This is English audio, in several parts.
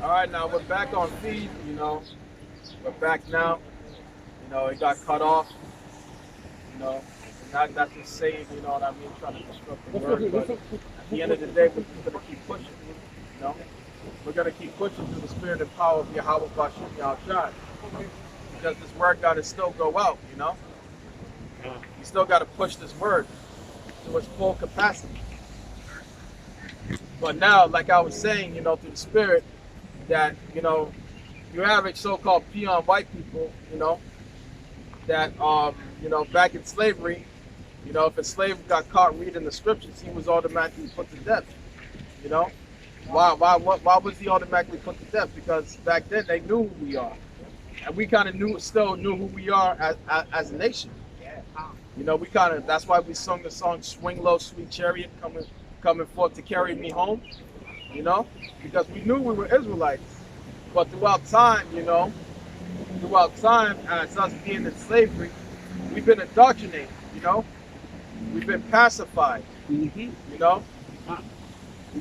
All right, now we're back on feed. We're back now. It got cut off. And that's just saying, you know what I mean, trying to disrupt the word. But at the end of the day, we're just gonna keep pushing. You know, we're gonna keep pushing through the spirit and power of Yahweh Bashim Yahushua, because this word got to still go out. You still got to push this word to its full capacity. But now, like I was saying, through the spirit, that your average so-called peon white people, that back in slavery, if a slave got caught reading the scriptures, he was automatically put to death. You know, why was he automatically put to death? Because back then they knew who we are, and we kind of still knew who we are as a nation. We kind of, that's why we sung the song "Swing Low, Sweet Chariot, coming forth to carry me home." Because we knew we were Israelites, but throughout time, as us being in slavery, we've been indoctrinated. We've been pacified. We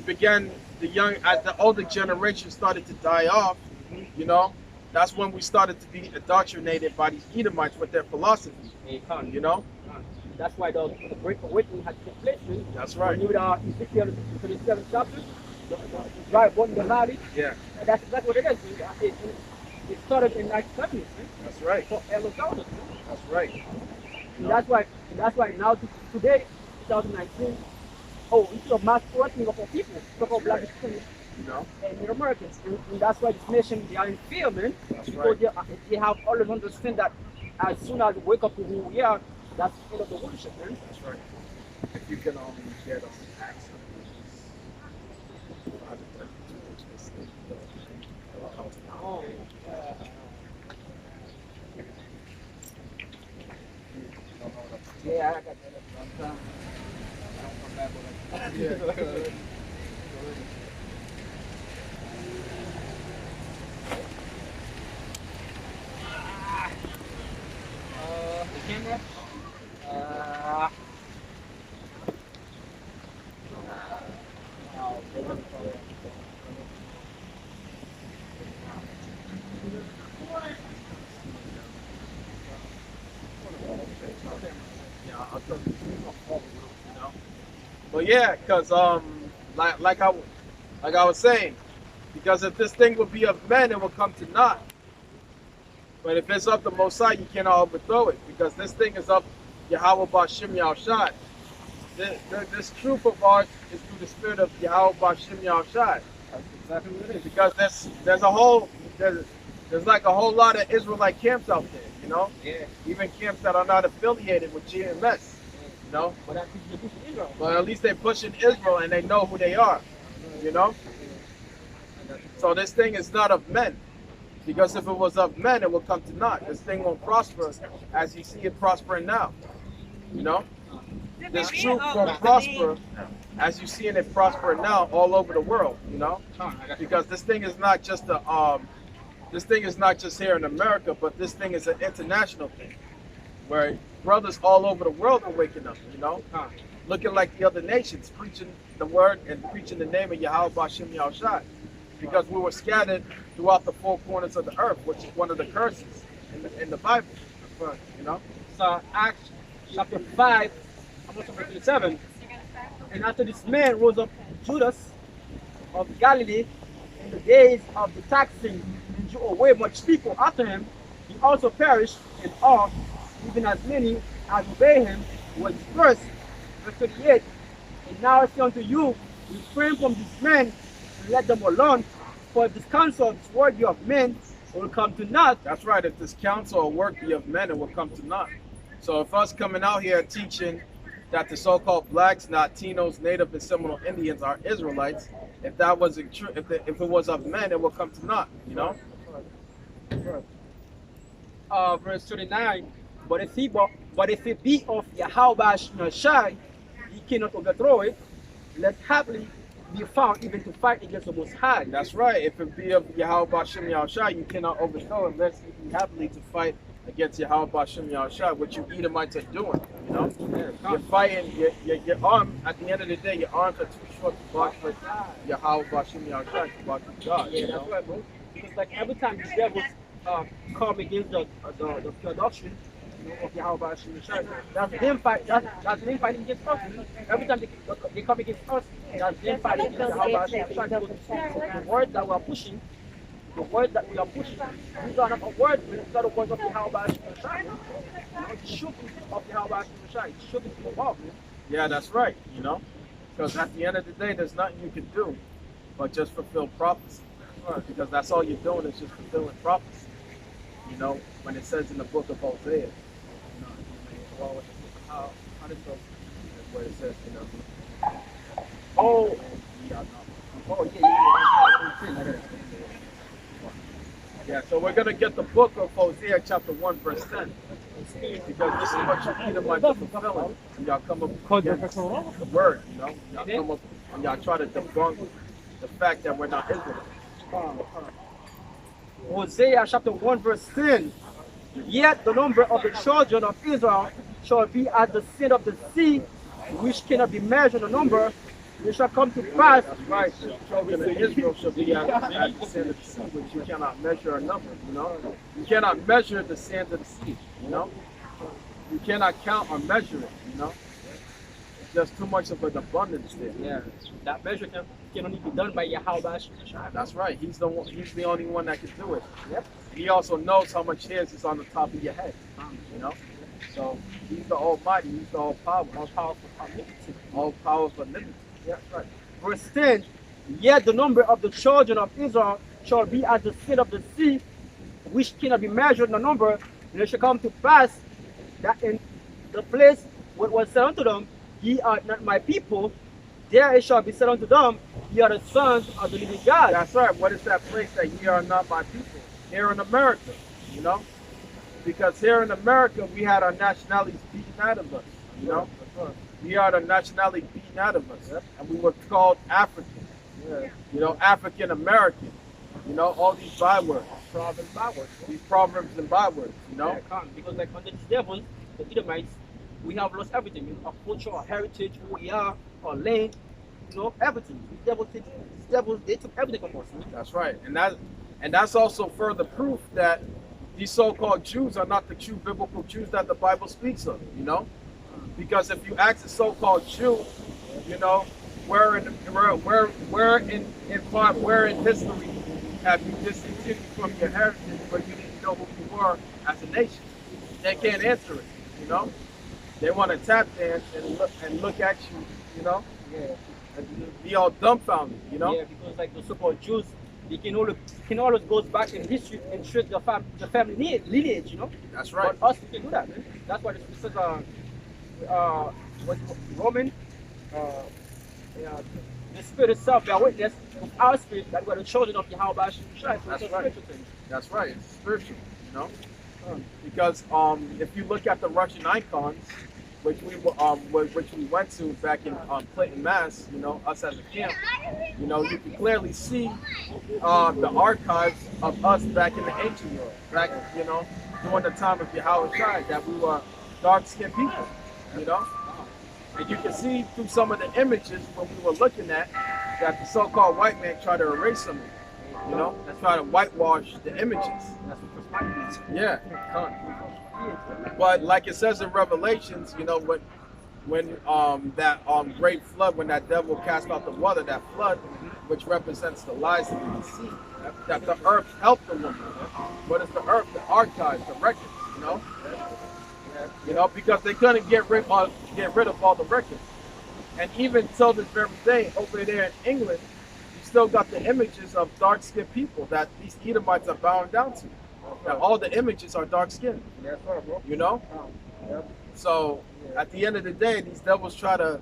began as the older generation started to die off. That's when we started to be indoctrinated by these Edomites with their philosophy. That's why the Great Awakening had taken place. That's right. You know, Ezekiel 37 chapters, the dry bone in the valley. Yeah. That's what it is. It started in 1970s. That's right. For Arizona. That's right. And that's why now today, 2019, it's a mass awakening of our people, of our black people. And Americans. And that's why this nation, they are in fear, man. That's because right. they have always understand that as soon as we wake up to who we are, that's the end of the worship, man. That's right. If you can only get access. Oh, yeah, I got that. Yeah. The camera. But yeah, because like I was saying, because if this thing would be of men, it will come to naught. But if it's of the Most High, you cannot overthrow it, because this thing is of Yahweh Bashim Yahushua. This truth of ours is through the spirit of Yahweh Bashim Yahushua. That's exactly what it is. Because there's like a whole lot of Israelite camps out there, Yeah. even camps that are not affiliated with GMS, But that's the push Israel. but at least they're pushing Israel and they know who they are, So this thing is not of men, because if it was of men, it will come to naught. This thing won't prosper as you see it prospering now, This truth won't prosper as you see it prospering now all over the world, because this thing is not just here in America, but this thing is an international thing, where brothers all over the world are waking up, looking like the other nations, preaching the word and preaching the name of Yahweh Bashim Yahushua, because we were scattered throughout the four corners of the earth, which is one of the curses in the Bible, So Acts chapter 5, verse 27. And after this man rose up Judas of Galilee in the days of the taxing and drew away much people after him, he also perished, and all, even as many as obey him, were dispersed. Verse 38. And now I say unto you, refrain from these men and let them alone, for if this counsel is worthy of men, it will come to naught. That's right. If this counsel or work be of men, it will come to naught. So if us coming out here teaching that the so-called blacks, Latinos, Native and Seminole Indians are Israelites, if that wasn't true, if it was of men, it will come to naught. Verse 39. But if it be of Yahweh Shai, he cannot overthrow it, lest happily be found even to fight against the Most High. That's right. If it be of Yahweh Bashim Yahushua, you cannot overthrow it, unless you be happily to fight against Yahweh Bashim Yahushua, which you Edomites are doing. You know, Yeah, you're fighting. Your arm. At the end of the day, your arms are too short to box with Yahweh Bashim Yahshua to box with God. yeah, You that's know. right, bro. Because like every time the devils come against the pure doctrine, of Yahweh Hashem Yeshua, that's them fight. That's them fighting against us. Every time they come against us, that's them fighting against Yahweh Hashem Yeshua. Because the word that we are pushing, the word that we are pushing, these are not a word, these are the words of Yahweh Hashem Yeshua. It's the truth of Yahweh Hashem Yeshua. It's the truth of the above, man. Yeah, that's right. You know, because at the end of the day, there's nothing you can do but just fulfill prophecy. Because that's all you're doing is just fulfilling prophecy. You know, when it says in the book of Hosea, you know, how does it go? That's where it says, you know, oh, yeah, no. Oh, yeah. Yeah, so we're going to get the book of Hosea chapter 1 verse 10. Because this is what you Edomites are fulfilling. And y'all come up against the word, you know. Y'all come up and y'all try to debunk the fact that we're not Israelites. Hosea chapter 1 verse 10. Yet the number of the children of Israel shall be as the sand of the sea, which cannot be measured. The number, it shall come to pass. Right, the children of Israel shall be as the sand of the sea, which you cannot measure a number, you know. You cannot measure the sand of the sea, you know. You cannot count or measure it, you know. It's just too much of an abundance there. Yeah, that measure can only be done by Yahweh. That's right. He's the one, he's the only one that can do it. Yep. He also knows how much hairs is on the top of your head. You know? So he's the Almighty, he's the all powerful. All powerful, omnipotent. All powerful, omnipotent. Yeah, that's right. Verse 10. Yet the number of the children of Israel shall be as the sand of the sea, which cannot be measured in the number, and it shall come to pass that in the place where it was said unto them, ye are not my people, there it shall be said unto them, ye are the sons of the living God. That's right. What is that place that ye are not my people? Here in America, you know? Because here in America, we had our nationalities beaten out of us, you know? We are the nationality beaten out of us, and we were called African, you know, African American, you know, all these bywords, these proverbs and bywords, you know? Yeah, because like under these devils, the Edomites, we have lost everything, you know, our culture, our heritage, who we are, our land, you know, everything. These devils, they took everything from us. You know? That's right, and that's also further proof that these so-called Jews are not the true biblical Jews that the Bible speaks of, you know? Because if you ask a so-called Jew, you know, where in history have you discontinued from your heritage, but you didn't know who you were as a nation? They can't answer it, you know? They want to tap dance and look at you, you know? Yeah. And be all dumbfounded, you know? Yeah, because like the so-called Jews, they can always go back in history and trace the family lineage, you know? That's right. But us, we can do that, man. That's why this is Roman, the spirit itself bear witness with our spirit that we are the children of Yahweh Hashem Yeshua. That's right. That's right. It's spiritual, you know? Because if you look at the Russian icons, which we went to back in Clinton, Mass, you know, us as a camp, you know, you can clearly see the archives of us back in the ancient world, back, you know, during the time of Yahweh Shai, that we were dark-skinned people, you know. And you can see through some of the images when we were looking at that the so-called white man tried to erase them, you know, and try to whitewash the images. That's what perspective is. Yeah. But like it says in Revelations, you know, when that great flood, when that devil cast out the water, that flood, which represents the lies and the deceit, that the earth helped the woman. What is the earth? The archives, the records, you know? You know, because they couldn't get rid of all the records. And even till this very day, over there in England, you still got the images of dark-skinned people that these Edomites are bound down to. Now, all the images are dark-skinned. That's right, bro. You know? So, at the end of the day, these devils try to,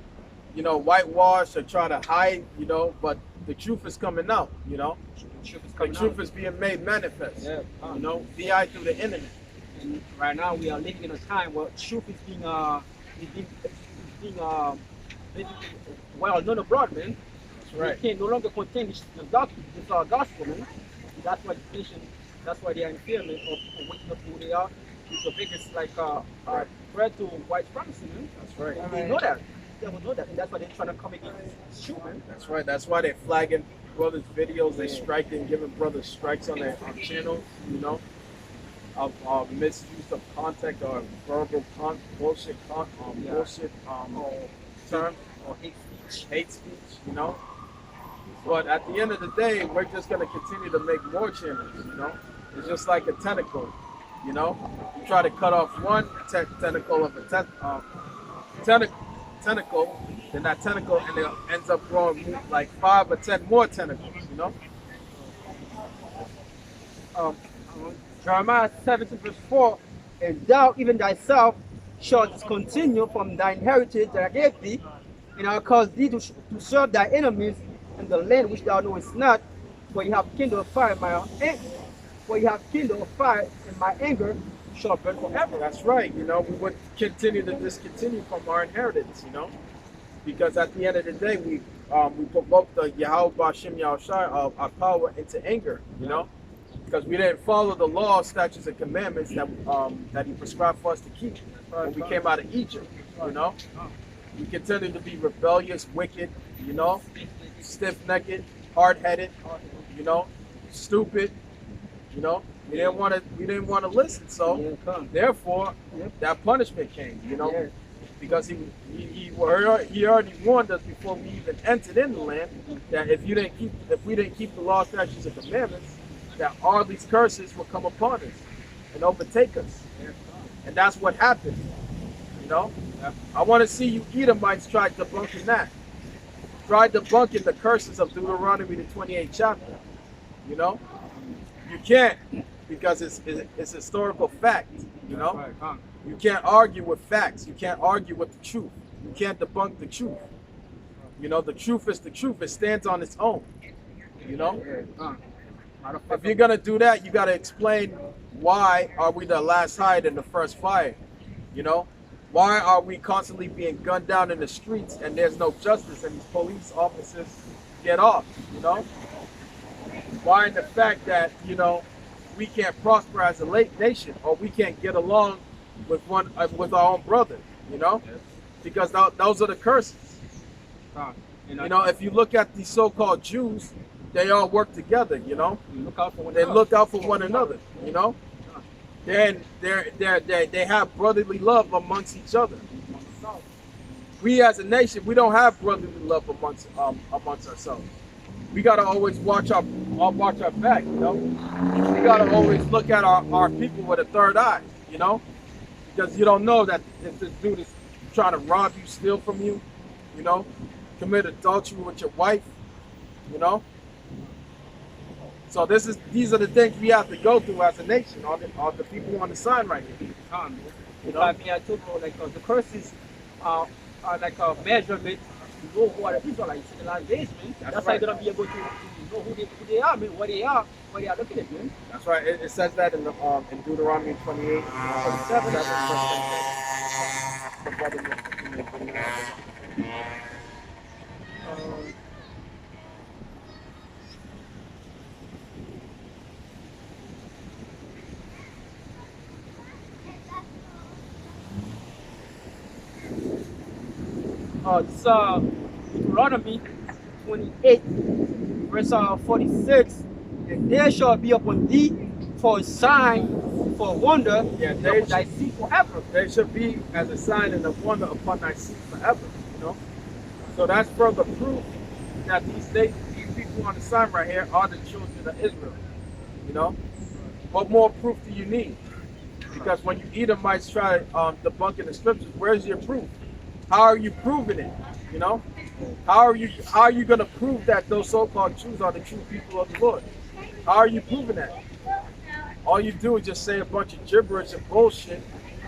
you know, whitewash or try to hide, you know, but the truth is coming out, you know? The truth is being made manifest, you know, via through the internet. And right now we are living in a time where truth is being well known abroad, man. That's right. We can no longer contain this gospel, man. That's why the nation, that's why they are in fear, man, of waking up who they are is the biggest threat to white supremacy, man. That's right. And they know that. They will know that, and that's why they're trying to come against you, man. That's right. That's why they're flagging brothers' videos. They striking, giving brothers strikes on their channels. You know, of misuse of contact or verbal bullshit term Or hate speech. hate speech. You know. But at the end of the day, we're just gonna continue to make more channels. You know, it's just like a tentacle. You know, you try to cut off one tentacle of a tentacle, then that tentacle and it ends up growing like 5 or 10 more tentacles. You know. um, Jeremiah 17 verse 4, and thou even thyself shalt discontinue from thine heritage that I gave thee, and I will cause thee to serve thy enemies in the land which thou knowest not, for you have kindled a fire in my anger shall burn forever. That's right. You know, we would continue to discontinue from our inheritance. You know, because at the end of the day, we provoked the Yahweh Bashim Yahushai of our power into anger. You know. Because we didn't follow the law, statutes, and commandments that He prescribed for us to keep when we came out of Egypt. You know, we continued to be rebellious, wicked. You know, stiff-necked, hard-headed. You know, stupid. You know, we didn't want to listen. So therefore, that punishment came. You know, because he already warned us before we even entered in the land that if we didn't keep the law, statutes, and commandments, that all these curses will come upon us and overtake us. And that's what happened. You know? I want to see you Edomites try debunking that. Try debunking the curses of Deuteronomy, the 28th chapter. You know? You can't, because it's historical fact. You know? You can't argue with facts. You can't argue with the truth. You can't debunk the truth. You know, the truth is the truth. It stands on its own. You know? If you're gonna do that, you gotta explain why are we the last hide and the first fire. You know, why are we constantly being gunned down in the streets and there's no justice and these police officers get off? You know, why in the fact that we can't prosper as a nation or we can't get along with our own brother? You know, because those are the curses. You know, if you look at the so-called Jews, they all work together, you know. They look out for one another, you know. Then they have brotherly love amongst each other. We as a nation, we don't have brotherly love amongst ourselves. We gotta always watch our back, you know. We gotta always look at our people with a third eye, you know, because you don't know that if this dude is trying to rob you, steal from you, you know, commit adultery with your wife, you know. So these are the things we have to go through as a nation, all the people on the sign right here. You know? I mean, I told you, the curses are like a measurement to know who are the Israelites in the last days, man. That's how you're going to be able to know who they are, man, what they are looking at, man. That's right. It says that in Deuteronomy 28, 27. This Deuteronomy 28, verse 46, and there shall be upon thee for a sign, for a wonder, that thy seed forever. They should be as a sign and a wonder upon thy seed forever. You know, so that's further proof that these people on the sign right here are the children of Israel. You know, what more proof do you need? Because when you Edomites try debunking the scriptures, where's your proof? How are you proving it? You know, how are you going to prove that those so-called Jews are the true people of the Lord? How are you proving that? All you do is just say a bunch of gibberish and bullshit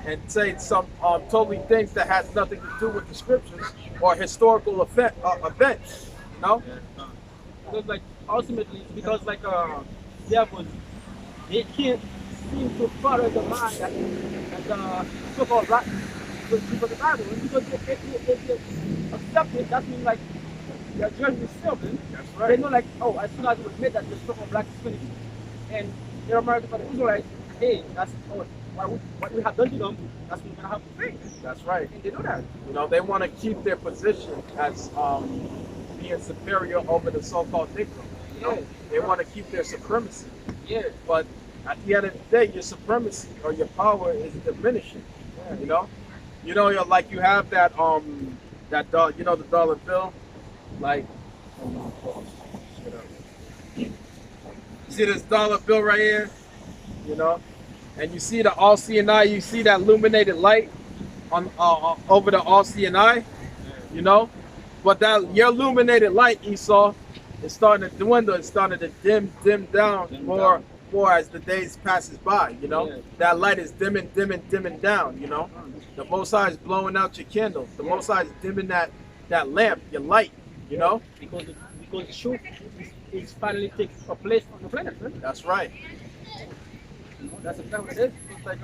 and say some totally things that has nothing to do with the scriptures or historical events. You know? Because ultimately, because devils, they can't seem to follow the mind that so-called black people of the Bible. And because if they accept it, that means their journey is sealed. That's right. They know as soon as we admit that the so-called black is finished, and they're American for the Israelites, hey, what we have done to them, that's what we're gonna have to pay. That's right. And they know that. You know, they want to keep their position as being superior over the so-called Negro. You know, Yeah. they want to keep their supremacy. Yeah. But at the end of the day, your supremacy or your power is diminishing. You know, you're like you have that you know, the dollar bill, like. See this dollar bill right here, you know, and you see the all CNI. You see that illuminated light on over the all CNI, you know, but that your illuminated light, Esau, is starting to dwindle. It's starting to dim down more as the days passes by. You know, Yeah. that light is dimming down. You know, the Most High is blowing out your candle. The Most High is dimming that lamp, your light. You know, because the truth is finally taking a place on the planet, man. that's right. That's exactly what it is. It's like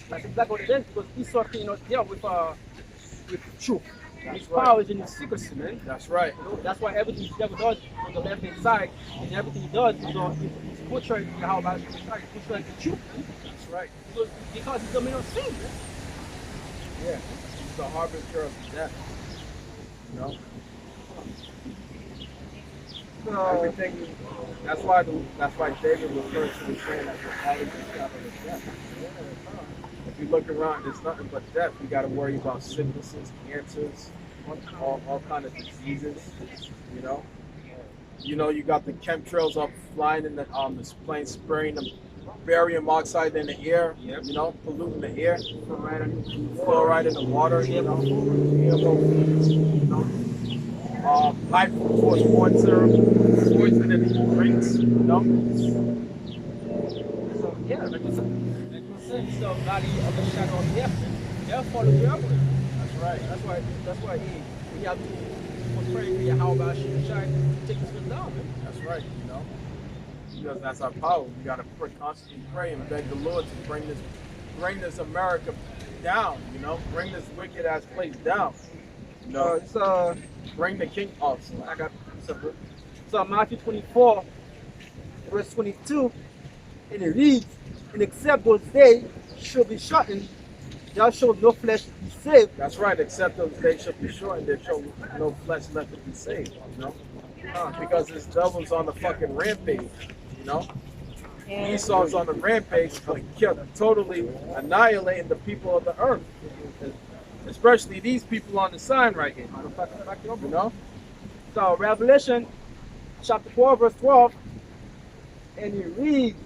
that's exactly what it is because Esau cannot deal with truth. That's His right. power is in his secrecy, man. That's right. You know, that's why everything the devil does on the left hand side and everything he does is it's portrayed how about it's portrayed the truth, man. That's right. Because he's the man of sin, man. Yeah. It's the harbinger of death. You know. Everything. That's why David refers to the saying that the valley is the shadow of death. If you look around, there's nothing but death. You got to worry about sicknesses, cancers, all kind of diseases. You know, you got the chemtrails up flying in the plane, spraying the barium oxide in the air. Yep. You know, polluting the air, fluoride in the water. You know, high fructose corn syrup, poison in the drinks. You know. So yeah, like you said, it's the valley of the shadow of death, man. They'll follow you up with it. That's right. That's why we have to pray how about you try to take this thing down, man. That's right. You know, because that's our power. We gotta constantly pray and beg the Lord to bring this America down. You know, bring this wicked ass place down. You know, It's bring the king. Oh, so I got so Matthew 24, verse 22, and it reads, and except those days should be shortened, there shall no flesh be saved. that's right. Except those days shall be short, and there shall no flesh left to be saved. You know, because this devil's on the fucking rampage. You know, Esau's on the rampage, totally annihilating the people of the earth, especially these people on the sign right here. You know, So Revelation chapter 4, verse 12, and it reads,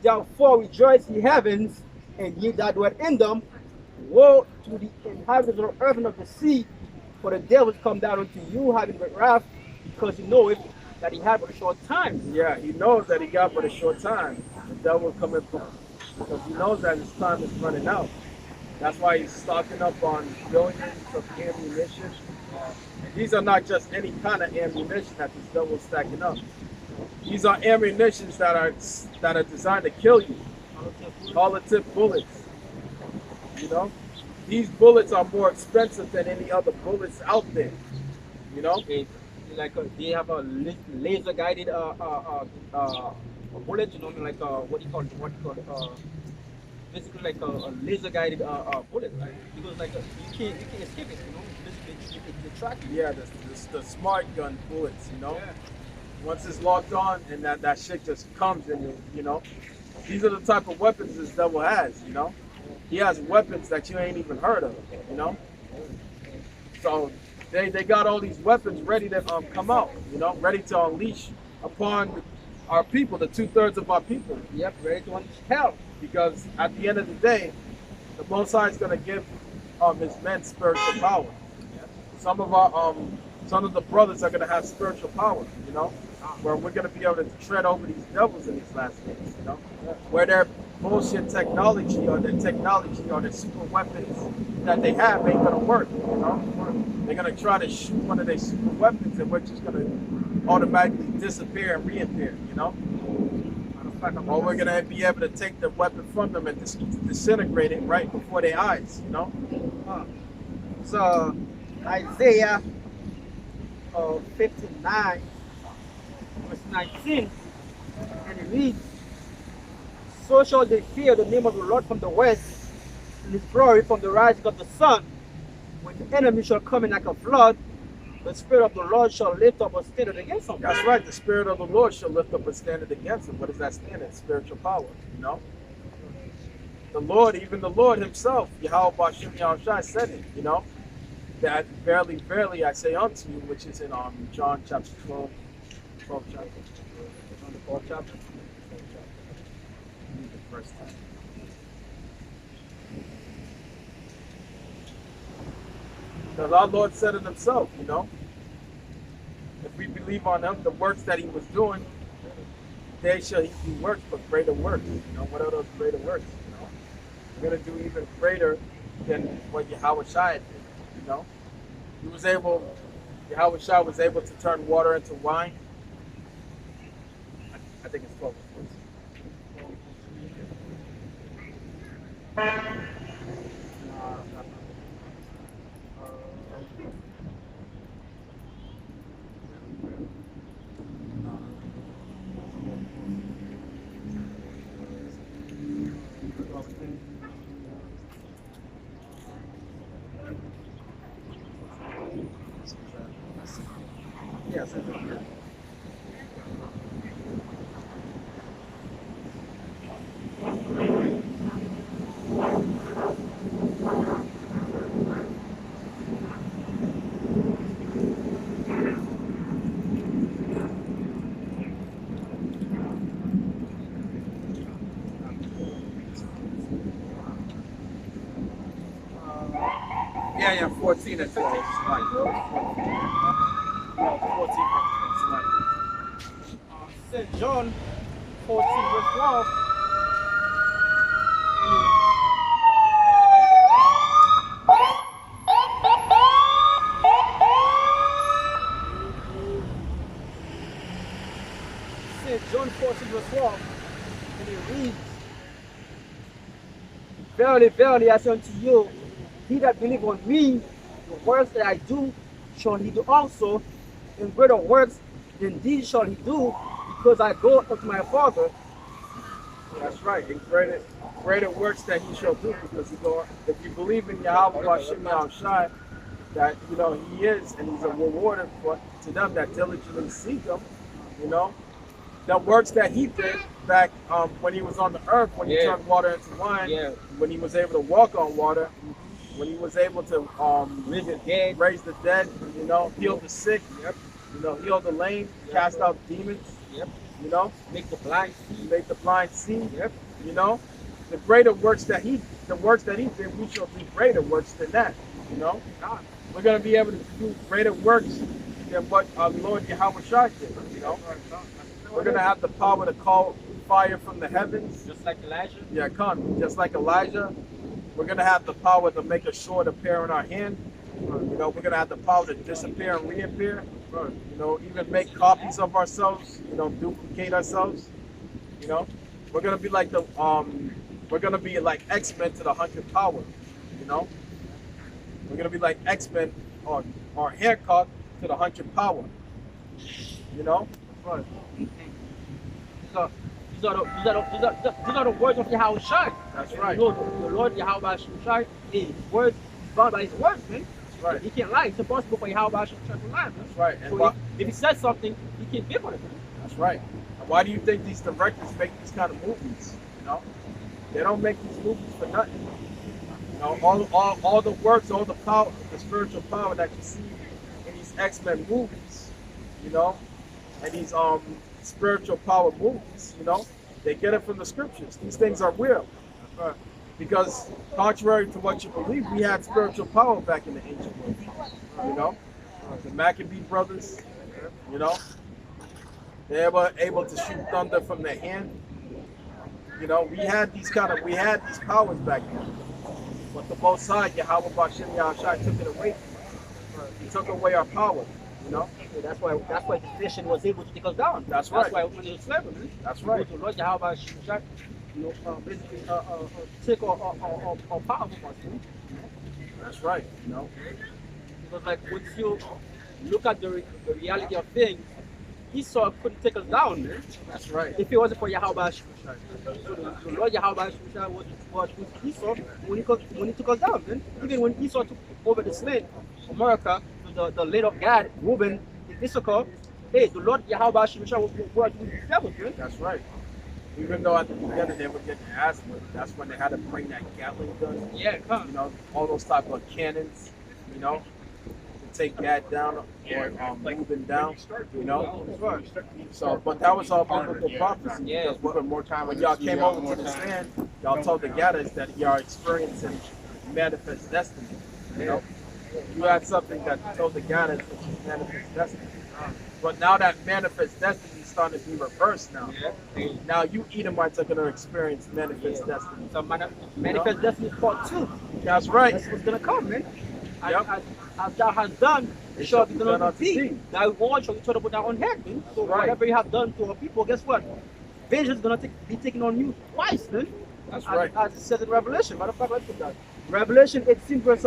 therefore rejoice ye heavens, and ye that dwell in them. Woe to the inhabitants of the earth and of the sea, for the devil is come down unto you, having great wrath, because he knoweth that he had but a short time. yeah, he knows that he got but a short time. The devil coming because he knows that his time is running out. That's why he's stocking up on billions of ammunition. And these are not just any kind of ammunition that this devil's stacking up. These are ammunitions that are designed to kill you. Hollow tip bullets. You know, these bullets are more expensive than any other bullets out there. You know, They have a laser guided bullet, you know, like what do you call it? Basically like a laser guided bullet, right? Because like you can't escape it, you know. Basically, they track you. yeah, the smart gun bullets. You know. Yeah. Once it's locked on and that shit just comes in, you know. These are the type of weapons this devil has, you know. He has weapons that you ain't even heard of, you know. So they got all these weapons ready to come out, you know, ready to unleash upon our people, the 2/3 of our people. Yep, ready to unleash hell. Because at the end of the day, the Most High is gonna give his men spiritual power. Some of the brothers are gonna have spiritual power, you know, where we're gonna be able to tread over these devils in these last days, you know, where their bullshit technology or their super weapons that they have ain't gonna work, you know. They're gonna try to shoot one of their super weapons and we're just gonna automatically disappear and reappear, you know. Or we're gonna be able to take the weapon from them and disintegrate it right before their eyes, you know. So Isaiah 59, verse 19, and it reads, So shall they fear the name of the Lord from the west, and his glory from the rising of the sun. When the enemy shall come in like a flood, the Spirit of the Lord shall lift up a standard against him. That's right. The Spirit of the Lord shall lift up a standard against him. What is that standard? Spiritual power. You know, the Lord, even the Lord Himself, Yahweh Bashim Yahushua said it. You know, that verily, verily, I say unto you, which is in John chapter 12, 12 chapter, John the 12th chapter, 12th chapter. Read the first time. Because our Lord said it Himself, you know. If we believe on Him, the works that He was doing, they shall He do works, but greater works. You know, what are those greater works? You know, we're gonna do even greater than what Yahweh Shai did. You know, Yahweh Shai was able to turn water into wine. I think it's 12. Yes, I think. Yeah, 14 and 12. Right. 14 St. John 14 verse 12. St. John 14 verse 12. And it reads, Verily, verily, I say unto you, he that believe on me, the works that I do, shall he do also, and greater works than these shall he do, because I go unto my Father. That's right. And greater works that He shall do, because He go. If you believe in Yahweh Bashim Yahushua, that you know He is, and He's a rewarder to them that diligently seek Him. You know, the works that He did back when He was on the earth, when He turned water into wine, when He was able to walk on water, when He was able to raise the dead, you know, heal the sick, you know, heal the lame, cast out demons, you know, Make the blind see. You know, the greater works that He did, we shall do greater works than that. You know, we're gonna be able to do greater works than what our Lord Yahweh Shai did. You know, we're gonna have the power to call fire from the heavens, Just like Elijah. yeah, just like Elijah. We're gonna have the power to make a sword appear in our hand. You know, we're gonna have the power to disappear and reappear. You know, even make copies of ourselves. You know, duplicate ourselves. You know, we're gonna be like X-Men to the 100th power. You know, we're gonna be like X-Men or Hancock to the 100th power. You know, Right. These are the words of Yahweh Shai. that's right. You know, the Lord Yahweh Shai, his words, is bound by his words, man. That's right. He can't lie. It's impossible for Yahweh Shai to lie, man. That's right. And So if he says something, he can't give on it, man. that's right. And why do you think these directors make these kind of movies? You know, they don't make these movies for nothing. You know, all the works, all the power, the spiritual power that you see in these X-Men movies, you know, and these spiritual power movies, you know, they get it from the scriptures. These things are real. Because contrary to what you believe, we had spiritual power back in the ancient world. You know, the Maccabee brothers, you know, they were able to shoot thunder from their hand. You know, we had these powers back then. But the Most High, Yahweh Bashim Yahushua, took it away from us. He took away our power. You know, So that's why the nation was able to take us down. That's right. That's why we were slavery, man. that's right. The Lord Yahweh Shai, you know, basically take our power from us, man. That's right. You know, Because like once you look at the reality of things, Esau couldn't take us down, man. That's right. If it wasn't for Yahweh Shemashai. So the Lord Yahweh Shemashai was with Esau when he took us down, man. Even when Esau took over the slave, America, the land of God, Reuben, Issachar, hey, the Lord Yahweh Shemashai was with the devil, man. That's right. Even though at the beginning they were getting asthma, that's when they had to bring that Gatling gun. Yeah, come. You know, all those type of cannons, you know, to take that down or move them down, you know. So, but that was all biblical prophecy. Yeah. Because when y'all came over to this land, y'all told the Gadders that y'all experiencing manifest destiny. You know, you had something that told the Gadders that you manifest destiny. But now that manifest destiny is starting to be reversed now. Yeah. Now you Edomites are going to experience manifest destiny. So manifest destiny part 2. That's right. That's what's gonna come, man. Yep. As thou hast done, it shall be done unto thee. thee. Thy reward shall be turned upon thy own head, man. So Right. whatever you have done to our people, guess what? Vengeance is gonna be taken on you twice, man. That's as, right. As it says in Revelation. Matter of fact, let's put that. Revelation 18, verse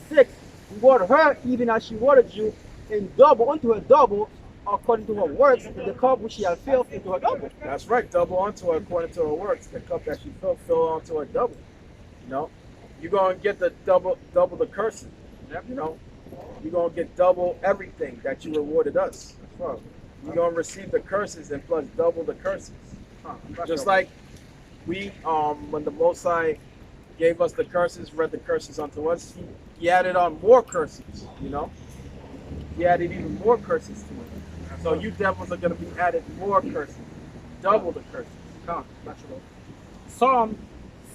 6. Reward her even as she rewarded you, and double unto her double, according to her works, in the cup which she had filled into her double. That's right. Double onto her according to her works. The cup that she filled, fill onto her double. You know, you're gonna get the double the curses. You know, you're gonna get double everything that you rewarded us. You're gonna receive the curses and plus double the curses. Just like we, when the Most High gave us the curses, read the curses unto us, he added on more curses. You know, he added even more curses to it. So you devils are gonna be added more curses, double the curses. Psalm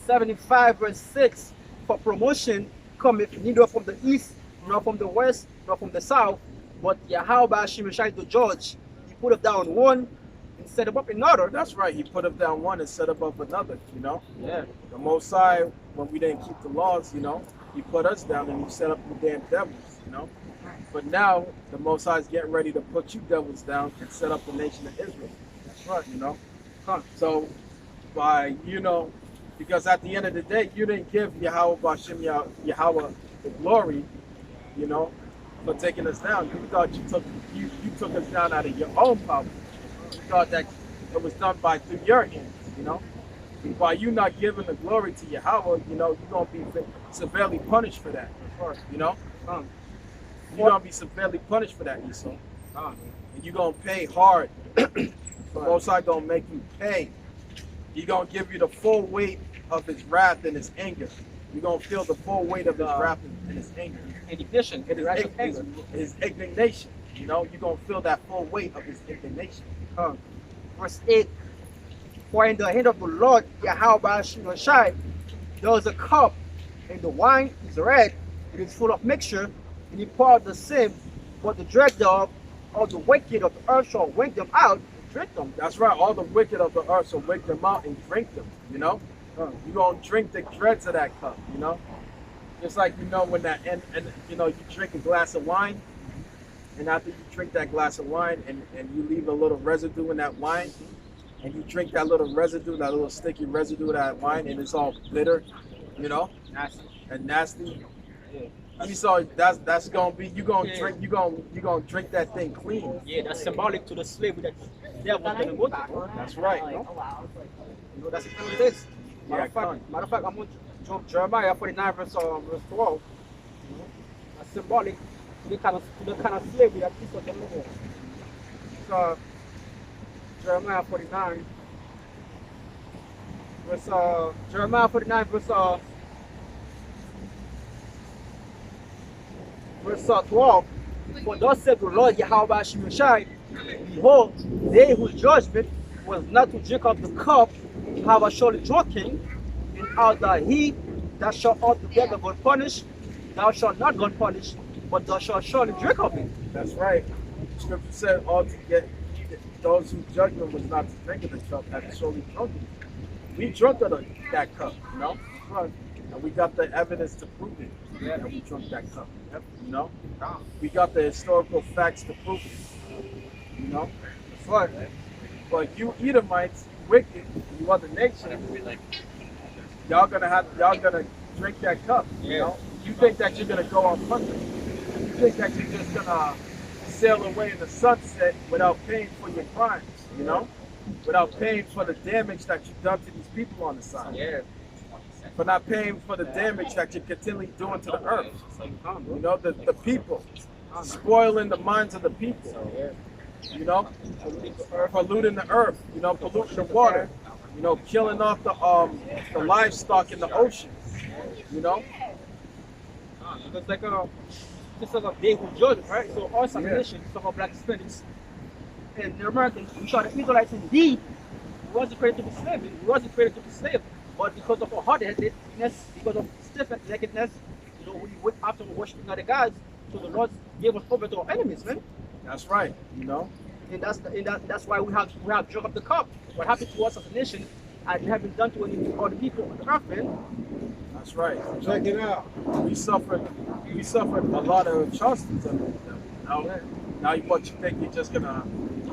75 verse 6, for promotion cometh neither from the east, nor from the west, nor from the south, but Yahweh Shemashai the judge. He put down one and set up another. That's right. He put up down one and set up another. You know, Yeah. the Most High, when we didn't keep the laws, you know, he put us down and he set up the damn devils. You know, but now the Most High is getting ready to put you devils down and set up the nation of Israel. That's right. You know, so by because at the end of the day, you didn't give Yahweh Bashem Yahweh the glory, you know, for taking us down. You thought you took us down out of your own power. You thought that it was done through your hands, you know. By you not giving the glory to Yahweh, you know, you're gonna be severely punished for that. You know, you're gonna be severely punished for that, Esau. And you're gonna pay hard. The Most High gonna make you pay. He's gonna give you the full weight of his wrath and his anger. You're gonna feel the full weight of his wrath and his anger. Indignation. His indignation. You know, you're gonna feel that full weight of his indignation. Verse 8. For in the hand of the Lord Yahweh Shemashai there is a cup, and the wine is red, it is full of mixture, and he poured the same, but the dread thereof of the wicked of the earth shall wink them out and drink them. That's right. All the wicked of the earth shall wake them out and drink them. You know, you're gonna drink the dregs of that cup. You know, just like when that and you drink a glass of wine, and after you drink that glass of wine and you leave a little residue in that wine, and you drink that little residue, that little sticky residue of that wine, and it's all bitter, you know, nasty. Yeah. Esau, that's gonna be you're gonna drink that thing clean. Yeah, that's symbolic to the slavery that the devil was gonna go through. That's right. That's what it is. Matter of fact, I'm going to jump Jeremiah 49 verse 12. That's symbolic to the kind of slavery that Esau was gonna go. So Jeremiah 49 verse 12. For thus said the Lord Yahweh Shemashai, behold, they whose judgment was not to drink of the cup have surely drunken, and out thou he that shall altogether go punished, thou shalt not go punished, but thou shalt surely drink of it. That's right. The scripture said altogether those whose judgment was not to drink of the cup have surely drunken. We drunk of that cup, you know? And we got the evidence to prove it. Yeah, that we drunk that cup. Yep, you know? We got the historical facts to prove it. You know? But you Edomites, you wicked, you other nations, y'all gonna drink that cup, you know? You think that you're gonna go on hungry. think that you're just gonna sail away in the sunset without paying for your crimes, you know? Without paying for the damage that you've done to these people on the side. Yeah. For not paying for the damage that you're continually doing to the earth. You know, the people. Spoiling the minds of the people. You know? Polluting the earth, you know, polluting the water. You know, killing off the livestock in the ocean. You know? Because like this is a day who judge, right? So our nation, some of black Hispanics and the Americans, we saw the Israelites indeed wasn't created to be slaves. We wasn't created to be slaves. But because of our hard-headedness, because of stiff-neckedness, you know, we went after worshiping other gods, so the Lord gave us over to our enemies, man. That's right, you know. And that's why we have drunk up the cup. What happened to us as a nation, and we haven't done to any other people on the earth, man. That's right. Check it out. We suffered a lot of atrocities under them. Now what you think you're just gonna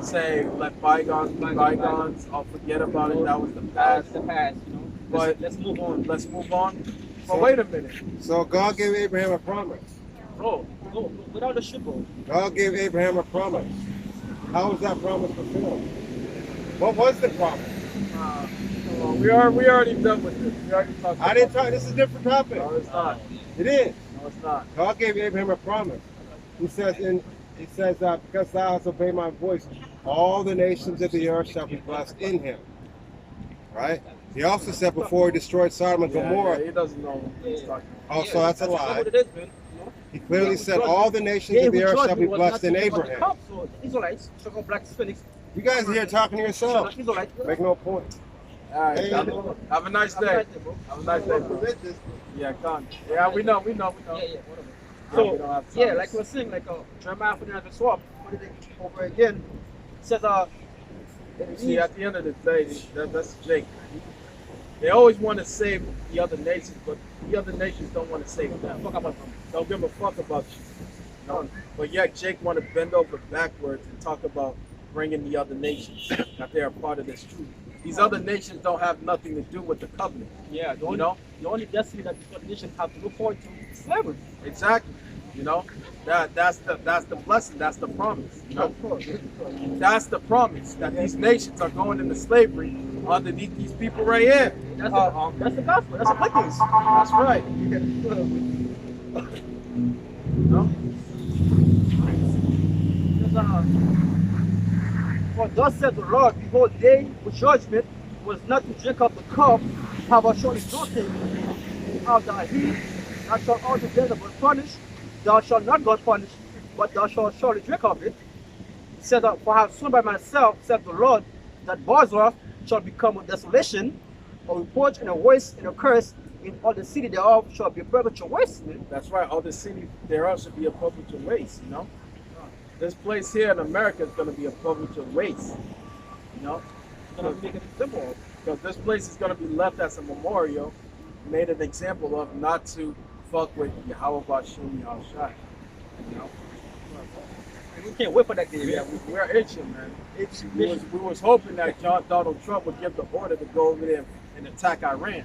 say let bygones be bygones or forget about it, that was the past. That's the past, you know. But let's move on. Let's move on. But wait a minute. So God gave Abraham a promise. Bro, go without the ship, bro. God gave Abraham a promise. How was that promise fulfilled? What was the promise? We already done with this. We already talked about I didn't talk. This is a different topic. No, it's not. It is. No, it's not. God gave Abraham a promise. He says, because thou hast obeyed my voice, all the nations of the earth shall be blessed in him. Right? He also said before he destroyed Sodom and Gomorrah. Yeah, he doesn't know what he's talking about. Oh, so that's a lie. What it is, man. You know? He clearly said all the nations of the earth shall be blessed in Abraham. So the Israelites, so-called black Hispanics, You guys are here talking to yourself. Israelites, Make no point. All right, Hey, have a nice day. Have a nice day, bro. Yeah, come. Yeah, we know. Yeah, whatever. We don't So, have yeah, time. like we were saying, like Jeremiah 49 verse 12, put it over again, says, See, at the end of the day, that's Jake. They always want to save the other nations, but the other nations don't want to save them. fuck about them. Don't give a fuck about you. No. But yet Jake want to bend over backwards and talk about bringing the other nations, that they are part of this truth. These other nations don't have nothing to do with the covenant. Yeah, You know? the only destiny that these other nations have to look forward to is slavery. Exactly. You know? That's the blessing, that's the promise. You know? Of course. That's the promise that these nations are going into slavery underneath these people right here. That's the gospel. That's the good news. That's right. No? For thus said the Lord, behold, day with judgment was not to drink of the cup, have I surely drunken out thy heat, thou shalt altogether be punished, thou shalt not go punished, but thou shalt surely drink of it. He said, for I have sworn by myself, said the Lord, that Bozrah shall become a desolation, a reproach and a waste and a curse, in all the city thereof shall be a perpetual waste. That's right. All the city thereof should be a perpetual waste, you know? This place here in America is going to be a perpetual waste, you know? It's going to make it simple. Because this place is going to be left as a memorial, made an example of not to fuck with Yahweh Bashim Yahushai, you know? And we can't wait for that day. Yeah, we're itching, man. We was hoping that Donald Trump would give the order to go over there and attack Iran.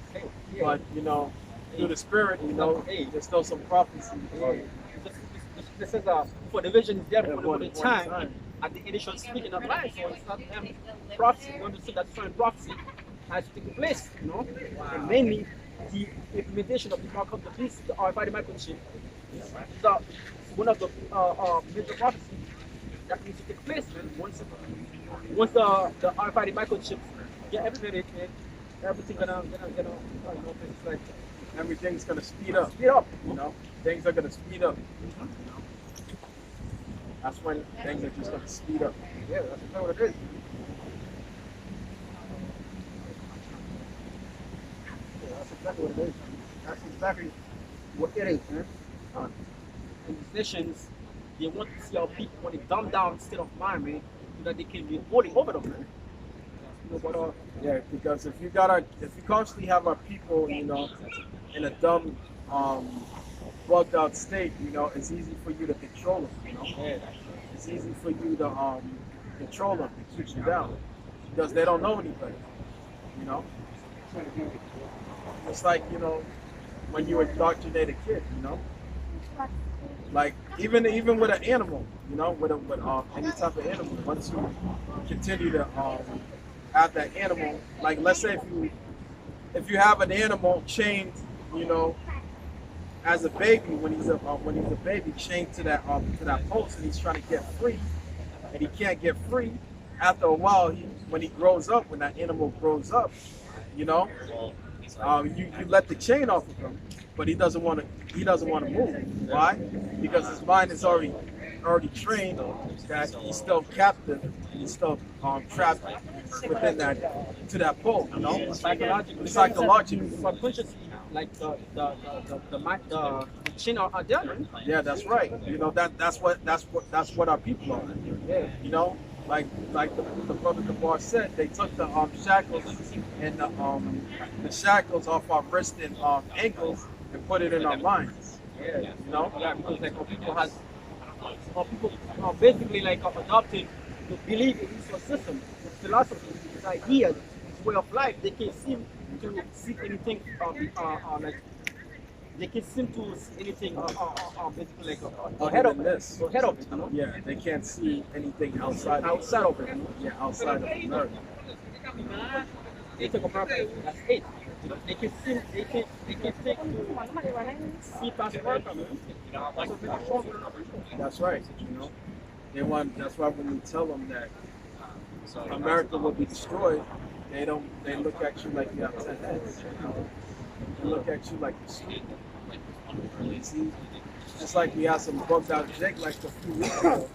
But, you know, through the spirit, you know, there's still some prophecy. This is for the vision is there for the time at the initial speaking of life. So it's not prophecy. We understood that certain prophecy has taken place, you know, and mainly the implementation of the mark of the beast, the RFID microchip. Is one of the major prophecies that needs to take place. And once the RFID microchip get implemented, everything gonna it's like Everything's gonna speed up. speed up. You know, things are gonna speed up. You know? That's when things are just gonna speed up. Yeah, that's exactly what it is. Yeah, that's exactly what it is. That's exactly what it is, man. And these nations, they want to see our people when they dumb down state of mind, man, so that they can be holding over them, man. You know, but Yeah, because if you constantly have our people, you know, in a dumb, bugged out state, you know, it's easy for you to control them, you know. It's easy for you to control them, to keep them down, because they don't know any better, you know. It's like, you know, when you indoctrinate a kid, you know. Like even with an animal, you know, with any type of animal, once you continue to have that animal, like let's say if you have an animal chained, you know, as a baby when he's a baby chained to that post and he's trying to get free and he can't get free. After a while, when he grows up, when that animal grows up, you know, you let the chain off of him, but he doesn't want to move. Why? Because his mind is already trained that he's still captive, he's still trapped within that pole. You know, psychologically, subconsciously, like the chain are there. Yeah, that's right. You know that's what our people are. Yeah. You know, like the brother Kabar said, they took the shackles and the shackles off our wrists and ankles and put it in our minds. Yeah. You know, Yeah, because like people basically like adopted to believe in this system, this philosophy, this idea, this way of life. They can't seem to see anything like they can't seem to see anything basically like ahead of this. Ahead of it, you know? Yeah, they can't see anything outside of it. Yeah, outside of America. They take America, that's it. You know, they can see, they can take see past America, man. That's right. You know, that's why when we tell them that America will be destroyed, they look at you like you have 10 heads. You know? They look at you like you're stupid. You see, just like we had some bugged out Jake like a few weeks ago.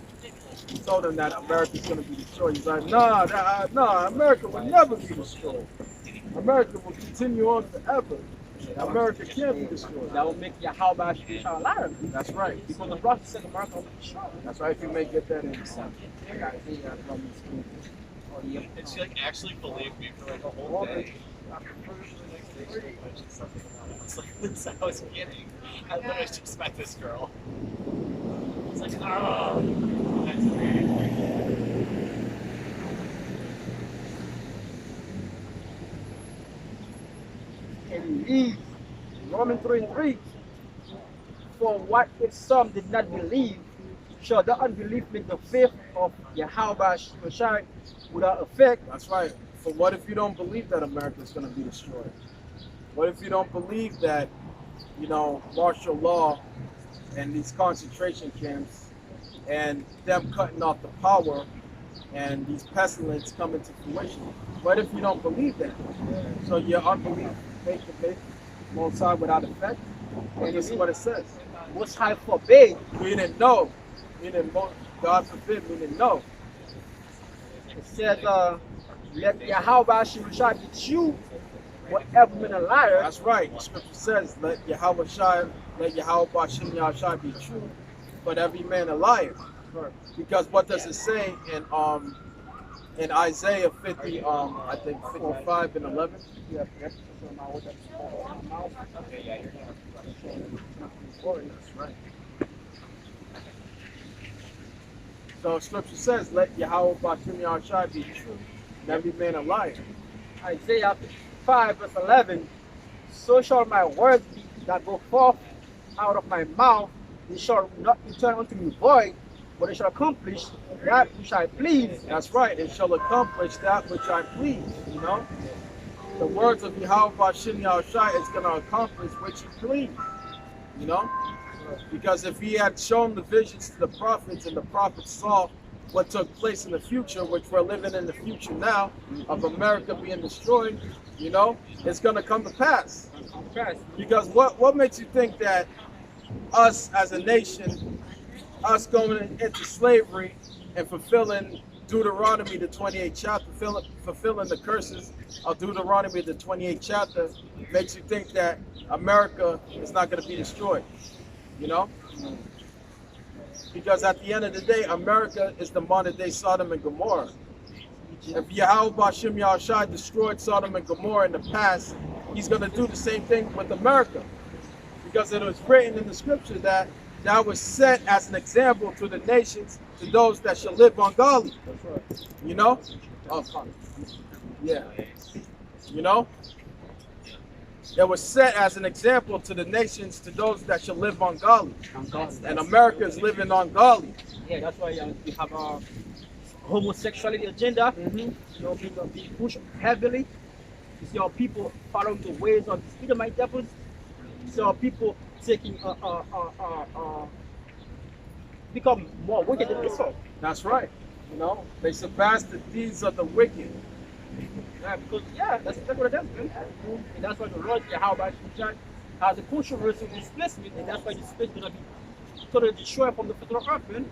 We told him that America's going to be destroyed. He's like, nah, America will never be destroyed. America will continue on forever. America can't be destroyed. That will make Yahweh a liar. That's right. Because the prophet said America will be destroyed. That's right. If you may get that in. And she like actually believed me for like a whole day. It's like, listen, I was kidding. I literally just met this girl. It's like, oh, that's And he, Romans 3:3, for what if some did not believe, shall the unbelief make the faith of Yahweh shine without effect? That's right. So what if you don't believe that America is going to be destroyed? What if you don't believe that, you know, martial law and these concentration camps and them cutting off the power and these pestilence come into fruition? What if you don't believe that? So your unbelief make the faith Most High without effect? And this is what it says. Most High forbade. We didn't know. We didn't know. God forbid, we didn't know. It says, let Yahweh shine be true, whatever been a liar. That's right. The scripture says, let Yahweh Shem Yahshai be true, but every man a liar. Because what does it say in Isaiah 50, I think 55 and 11? Yeah. That's right. So scripture says, let Yahweh Shem Yahshai be true, and every man a liar. Isaiah 5 verse 11, so shall my words be that go forth out of my mouth, they shall not return unto me void, but they shall accomplish that which I please. That's right, it shall accomplish that which I please, you know. The words of Yahweh Shem Yahshai is going to accomplish which he please, you know. Because if he had shown the visions to the prophets and the prophets saw what took place in the future, which we're living in the future now, of America being destroyed, you know, it's going to come to pass. Because what makes you think that us as a nation, us going into slavery and fulfilling Deuteronomy, the 28th chapter, fulfilling the curses of Deuteronomy, the 28th chapter, makes you think that America is not going to be destroyed, you know? Because at the end of the day, America is the modern day Sodom and Gomorrah. If Yahweh Shem Yahshai destroyed Sodom and Gomorrah in the past, he's going to do the same thing with America. Because it was written in the scripture that that was set as an example to the nations, to those that shall live ungodly. You know? Oh, yeah. You know? it was set as an example to the nations, to those that should live ungodly. And America is living ungodly. Yeah, that's why we have a homosexuality agenda. Mm-hmm. You know, being pushed heavily. You see our people following the ways of the Edomite devils. You see our people taking become more wicked than Esau. That's right. You know, they surpass the deeds of the wicked. Yeah, because that's what it is, man. And that's why the Lord Yahweh has a controversial displacement, and that's why this place is gonna be totally destroyed from the face of the earth, man.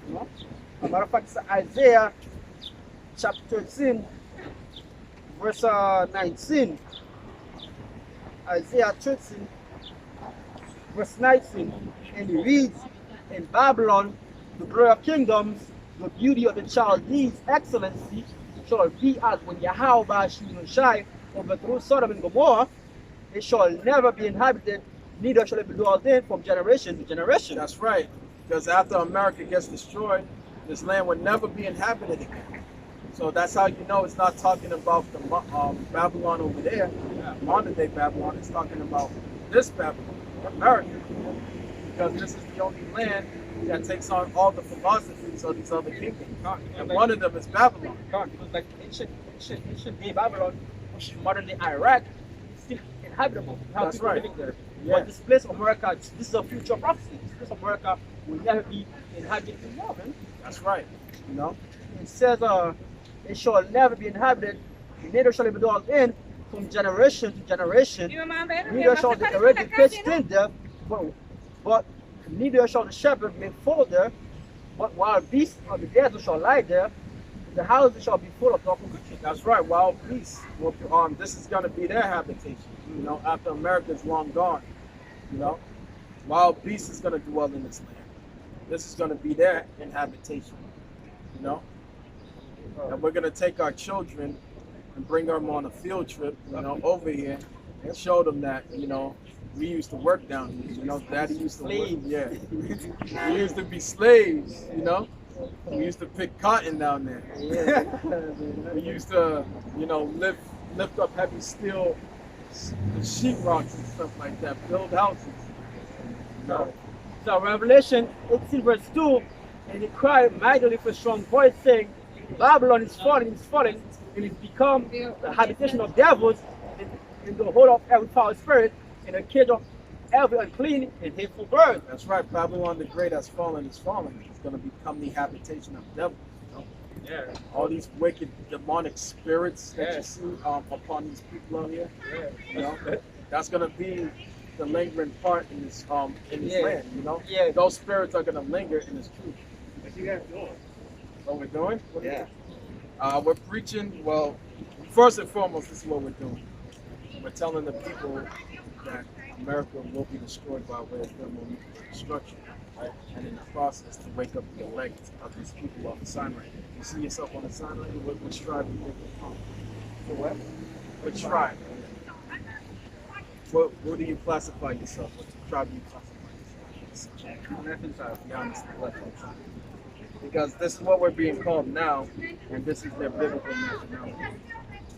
You know? As a matter of fact, it's Isaiah chapter 13, verse 19. Isaiah 13, verse 19, and it reads, "In Babylon, the glory of kingdoms, the beauty of the Chaldees' excellency, shall be as when Yahweh Shai overthrew Sodom and Gomorrah. It shall never be inhabited, neither shall it be dwelt in from generation to generation." That's right. Because after America gets destroyed, this land would never be inhabited again. So that's how you know it's not talking about the Babylon over there, modern day Babylon. It's talking about this Babylon, America. Because this is the only land that takes on all the philosophies of these other kingdoms. And one of them is Babylon. Because like ancient day Babylon, which is modern day Iraq, is still inhabitable. You have That's people right. living there. Yeah. But this place America, this is a future prophecy. This place America will never be inhabited anymore, man. That's right. You know? It says, it shall never be inhabited, neither shall it be dwelt in from generation to generation. Neither shall the already pitched in there, but neither shall the shepherd make full there, but wild beasts of the desert shall lie there. The houses shall be full of dark creatures. That's right. Wild beasts. Will, this is going to be their habitation. You know, after America's long gone. You know, wild beasts is going to dwell in this land. This is going to be their inhabitation. You know, and we're going to take our children and bring them on a field trip. You know, over here and show them that we used to work down here. You know, Daddy used to work. Yeah, we used to be slaves. You know. We used to pick cotton down there. We used to, lift up heavy steel sheetrocks and stuff like that, build houses. So Revelation 18 verse 2, and he cried mightily with a strong voice, saying, Babylon is falling, and it's become the habitation of devils, and the hold of every foul spirit, and a cage of every unclean and hateful bird. That's right. Babylon the Great has fallen. It's fallen. It's going to become the habitation of devils. Yeah. All these wicked demonic spirits that you see upon these people out here. That's going to be the lingering part in this land. Yeah. Those spirits are going to linger in this truth. What you guys doing? What we're doing? Yeah. We're preaching. Well, first and foremost, this is what we're doing. We're telling the people that America will be destroyed by way of thermonuclear destruction, right? And in the process, to wake up the elect of these people on the sign right here. You see yourself on the sign right here? Which tribe do you think you're from? For what? Which tribe? What do you classify yourself? What tribe do you classify yourself? Yeah, I'm the left-hand side. Because this is what we're being called now, and this is their biblical nationality.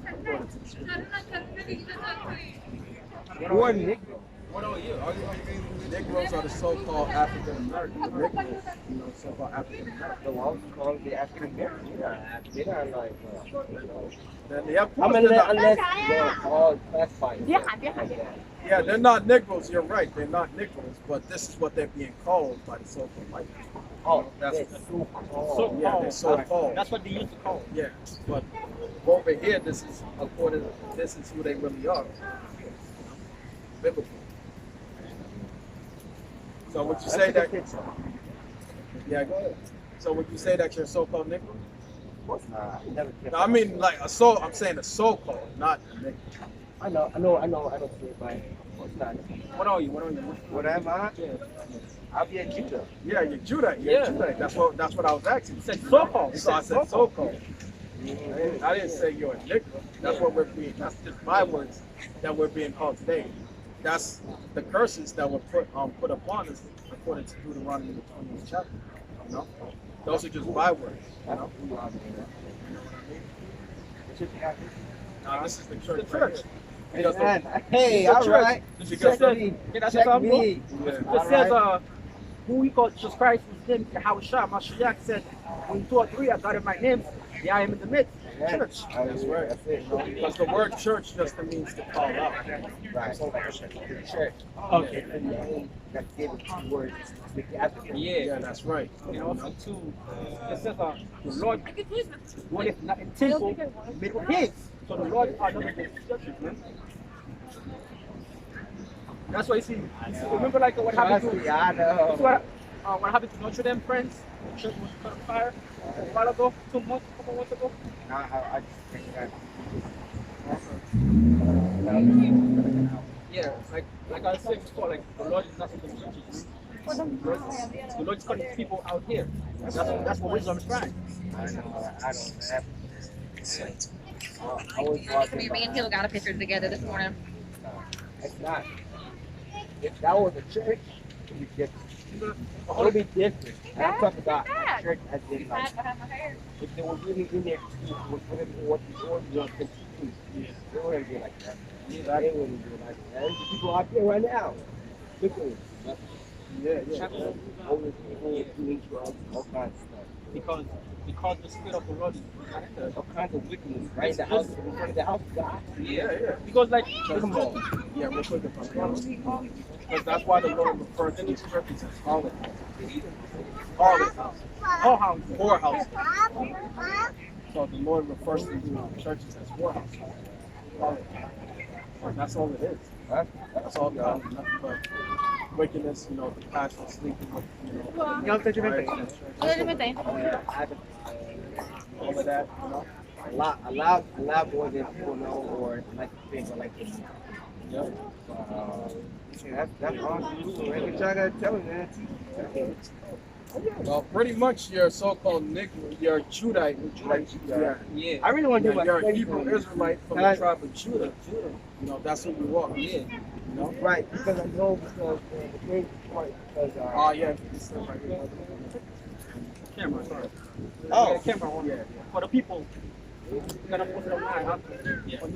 According to the scriptures. Who are Negro? What are you? Negroes are the so-called African Americans. Negroes, so-called African Americans. The ones called the African Americans. They are like, Then they have unless they're all classified. Yeah, they're not Negroes. You're right. They're not Negroes, but this is what they're being called by the so-called white people. Oh, That's they're so-called. So-called. Yeah, they're so-called. That's what they used to call it. Yeah, but over here, this is who they really are. Biblical. So would you say that? Yeah, go ahead. So would you say that you're a so-called Negro? No, I mean like I'm saying a so-called, not a Negro. I know. I don't say it, but of course not. What are you? What am I? I'll be a Judah. Yeah, you're Judah. You're Yeah. Judah. That's what I was asking. You said so-called. So I said so-called. I didn't say you're a Negro. That's what we're being. That's just my words that we're being called today. That's the curses that were put upon us according to Deuteronomy the 20th chapter. Those are just bywords. This is the church. The church. Just a- Hey, The all church. right. The Check church says, me. can I say Check something, bro? me. Yeah. It All says, right. who we call Jesus Christ, his name is Yahushua Mashiach, said, when two or three are gathered in my name, there I am in the midst. Church. That's right. That's it. You know, because the word church just means to call out. Right. The church. Okay. And then that's given two words together. Yeah, that's right. And also too, it says the Lord dwelleth not in temple made with hands. So the Lord are not in the churches, man. That's why you see, remember like what happened to I know. what happened to Notre Dame, friends? The church was caught on fire a while ago, 2 months, a couple months ago. I just think that. Yeah, like I was saying before, like the Lord is not in the churches. The Lord is calling people out here. That's what wisdom is trying. I don't have. I was Me watching. and Hill got a picture together this morning. It's not. If that was a church, it would be different. It would be different. And I'm talking about a church as in like, if they were really in there, what the Lord wants them to do. They wouldn't be like that. They wouldn't be like that. There's people out there right now. Look at them. Yeah. Older people doing drugs, all kinds of stuff. Because the spirit of the Lord is behind us. All kinds of wickedness, right? In front of the house of God. Yeah. Because like Come on. Yeah, real quick if I can. Because that's why the Lord refers to these churches as harlot houses. Harlot houses. Whorehouses. So the Lord refers to these churches as whorehouses. Harlot houses. That's all it is. That's all God. Nothing but wickedness, you know, the passion sleeping with, you know. All of that, you know. A lot more than people know or like to think or like to see. Yeah. That's awesome. What y'all gotta tell me, man? Well, pretty much your so-called Negro, your Judite, yeah. I really want to do you're my a Hebrew Israelite from the tribe of Judah. You know, that's who you are. Yeah. You know? right because I know because the main part because Oh, yeah. You can sit right here. Camera, sorry. Oh. Yeah, camera on. Yeah. For the people. We're gonna post it online.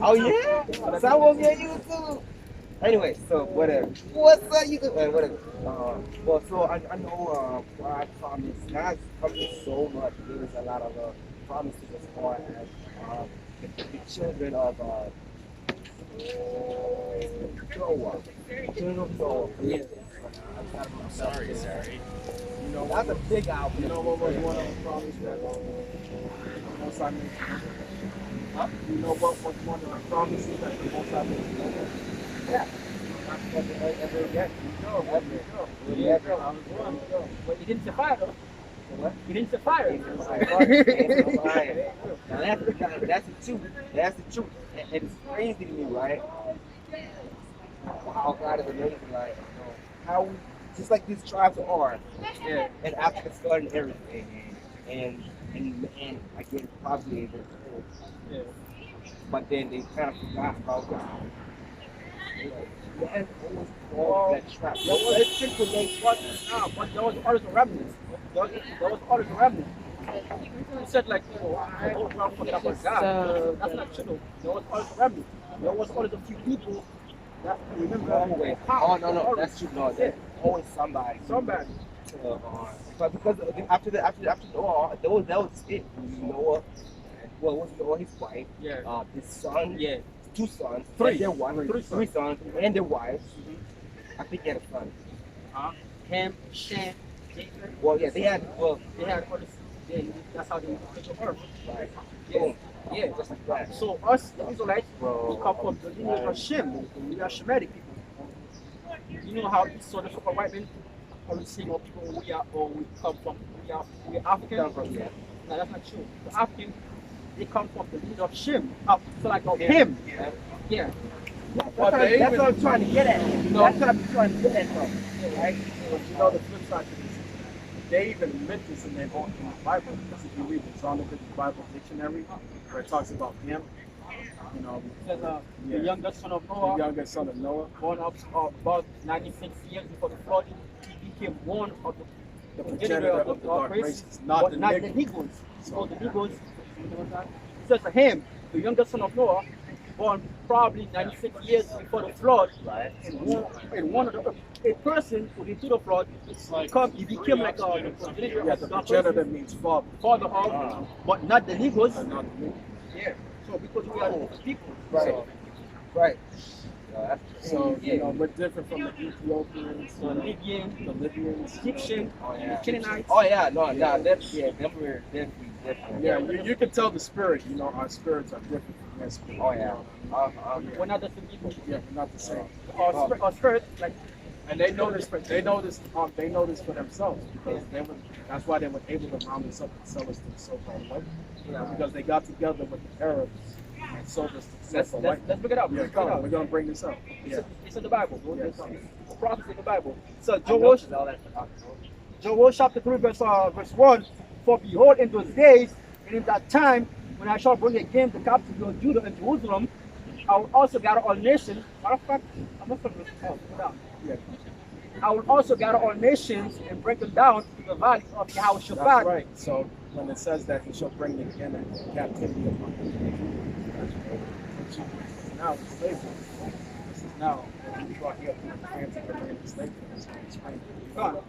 oh yeah, so I will get YouTube. Anyway, so whatever. What's up, YouTube? Whatever. Well, so I know God promised. God's promised so much. There's a lot of promises as far as the children of Noah. Children of Noah. Yeah. I'm sorry. You know, That's a big album. you know what was one of the problems that Most High made? You know what was one of the promises that the Most High made? Yeah. But he didn't say fire though. What? He didn't say fire. Now that's the truth. That's the truth. And it's crazy to me, right? Wow, God is amazing. Like, how we, just like these tribes are, Yeah. and Africa started everything, and I get probably able to, Yeah. but then they kind of forgot about God. Man, always fall that trap. There was a trick with those ones, but there was always a remnant. There was always a remnant. He said like, I don't want to forget about God. That's not true. There was always a remnant. There was always a few people that remember. Always. Oh no, that's true. No, there's always somebody. Somebody. But because after Noah, that was it. Noah, well, was Noah his wife? Yeah. His son. Yeah. 2 sons. Three. And their wives. 3 sons and their wives. I think he had a son. Ham, Shem, Japheth. Well, yeah, they had. Well, They had all this. Yeah, that's how they took the earth. right. Yeah. Boom. Yeah. Just like that. So us, the Israelites, Bro. we come from the lineage of Shem. We are Shemitic people. You know how these sort of super white men always say, "Oh, people we are, or we come from, we are African." Come from, yeah. No, that's not true. The African, they come from the lineage of Shem. So like of Yeah. him. Yeah. Yeah. That's they what even- I'm trying to get at. No. That's what I'm trying to get at, though. Right? But you know the flip side to this, they even admit this in their own Bible. Because if you read the Zondervan Bible Dictionary, where it talks about him, you know, Because Yeah. the youngest son of the Noah, youngest son of Noah, born up about 96 years before the flood, he became one of the the progenitor of the dark races, not the not the Negroes. Negroes. So the Negroes, it says to him, the youngest son of Noah, born probably 96 years before the flood, Right. and one of a person who did the flood, he became like a progenitor Yeah, of the that progenitor person, means father. father of, but not the Negroes. Not the nigga. Yeah. So because we are different people. Right. So, Right. so yeah. you know, we're different from the Ethiopians, The Libyan, the Libyans, Egyptian, Oh yeah. Canaanites. Oh yeah. No. Yeah. That's yeah. Them were definitely different. Yeah, you can tell the spirit. You know, our spirits are different from their spirit. Oh yeah. We're not the same people. Yeah, we're not the same. Our spirit, like And they know this. They know this. They know this for themselves because they were. That's why they were able to round us up and sell us to the so-called white. Because they got together with the Arabs and sold us to the let's so-called white. look it up. Yeah, Let's come look it on, up. we're gonna bring this up. Yeah. It's in the Bible. Bro. Yes. It's prophecy in the Bible. So Joel chapter 3 verse 1. For behold, in those days and in that time, when I shall bring again the captivity of Judah and Jerusalem, I will also gather all nations. Matter of fact, I'm not from this. Yeah. I will also gather all nations and bring them down to the valley of Yehoshaphat. That's right. So when it says that he shall bring them again in captivity upon now it's slavery. This is now when we brought here from the hands of the land of slavery. That's what it's trying to God.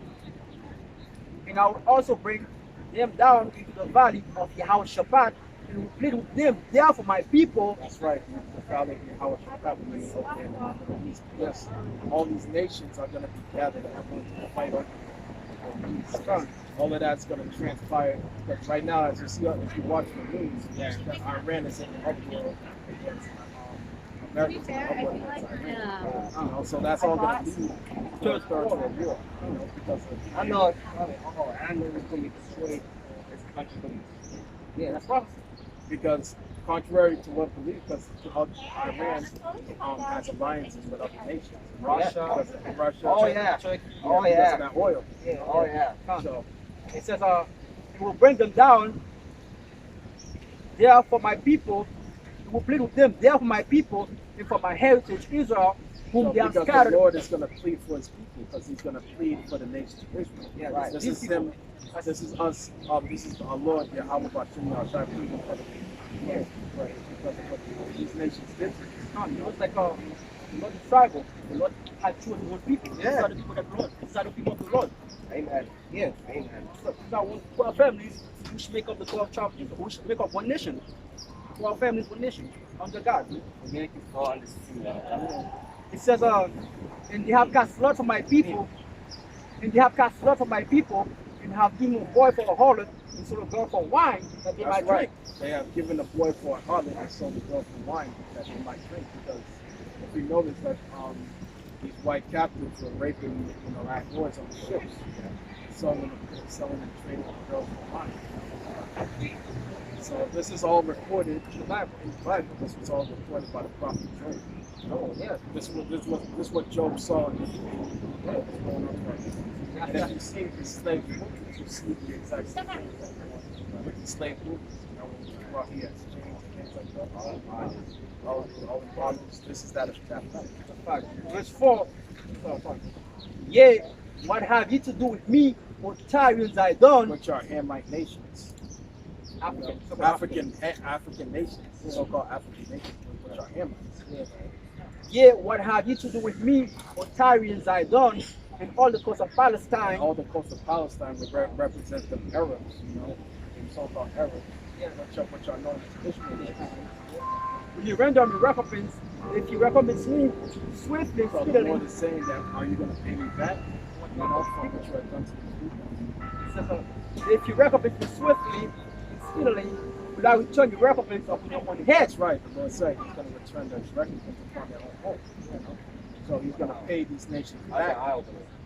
And I will also bring them down into the valley of Yehoshaphat and will plead with them there for my people. That's right. The valley of how yes, all these nations are going to be gathered and are going to fight over peace. All of that's going to transpire. Because right now, as you see, if you watch the news, that Iran is in uproar against America's in uproar against Iran. You know, so that's all going to lead to a third world war. You know, because of, I know. I know it's gonna be destroyed. This country gonna be. Yeah, that's prophecy. because contrary to what belief, because Iran has alliances with other nations, Russia, because of Russia, Oh yeah. Turkey, Oh because yeah. of that oil. Yeah. Oh yeah. So It says, it will bring them down there for my people. It will plead with them there for my people and for my heritage Israel, whom they have because scattered. the Lord is going to plead for his people, because he's going to plead for the nation of Israel. Yeah, right. This These is people- him. This is us. This is our Lord Yahweh Bashim Yahshua pleading for the people. Yeah. Right. Because of what these nations did. It was like the Lord is tribal. The Lord had chosen one people. These Yeah. are the people that the Lord. These are the people of the Lord. Amen. Yeah. Amen. So these are 12 families which make up the 12 tribes, which make up one nation. 12 families, one nation under God. We make you fall on the sea. It says, and they have cast lot for my people, and they have cast lot for my people, and have given a boy for a harlot, and sold a girl for wine that they might That's right. drink. They have given a boy for a harlot and sold the girl for wine that they might drink. Because if you notice that these white captives were raping, black boys on the ships, selling and trading the girls for wine. So this is all recorded in the Bible. This was all recorded by the prophet Job. Oh, yeah. This is what Job saw in his dream. What was going on right now. And if you see the slave movies, you see the exact same thing with the slave movies. When he brought he had chains and things like that. All the problems. This is that fact. Verse 4. Yea, what have ye to do with me, O Tyre and Zidon? Which are Hamite nations. African. African nations. So-called African nations, which are Hamites. Yea, what have ye to do with me, O Tyre and Zidon, and all the coast of Palestine? All the coast of Palestine represents the Arabs, the so-called Arabs, which are known as Ishmaelites. When you render me recompense, if you recompense me swiftly, So the speedily, Lord is saying that, are you going to pay me back? From what you have done to these people. if you recompense me swiftly and speedily, will I return your recompense upon your own head? That's right. The Lord said he's going to return their recompense upon their own head. So he's going to pay these nations back.